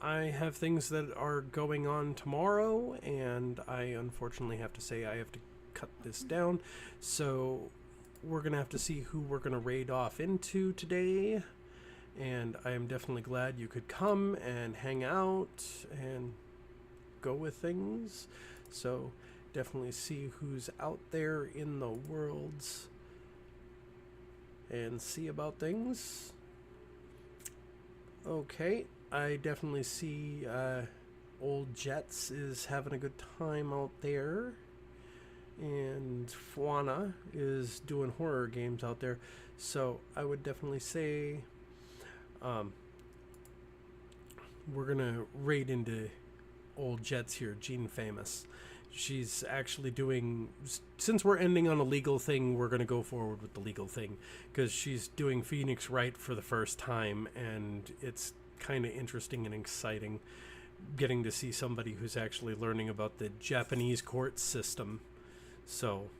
I have things that are going on tomorrow, and I unfortunately have to say I have to cut this down. So we're going to have to see who we're going to raid off into today. And I am definitely glad you could come and hang out and go with things. So definitely see who's out there in the worlds and see about things. Okay, I definitely see Old Jets is having a good time out there. And Fuana is doing horror games out there. So I would definitely say we're going to raid into Old Jets here, Gene Famous. She's actually doing, since we're ending on a legal thing, we're going to go forward with the legal thing. Because she's doing Phoenix Wright for the first time, and it's kind of interesting and exciting getting to see somebody who's actually learning about the Japanese court system. So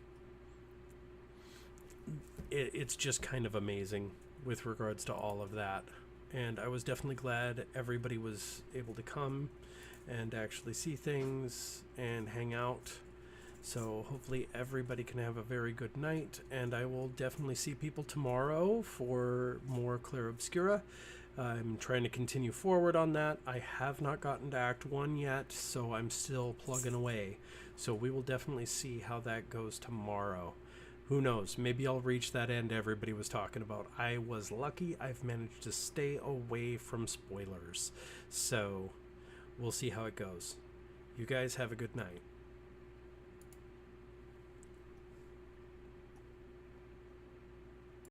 it's just kind of amazing with regards to all of that. And I was definitely glad everybody was able to come and actually see things and hang out. So hopefully everybody can have a very good night. And I will definitely see people tomorrow for more Clear Obscura. I'm trying to continue forward on that. I have not gotten to Act 1 yet, so I'm still plugging away. So we will definitely see how that goes tomorrow. Who knows? Maybe I'll reach that end everybody was talking about. I was lucky. I've managed to stay away from spoilers. So we'll see how it goes. You guys have a good night.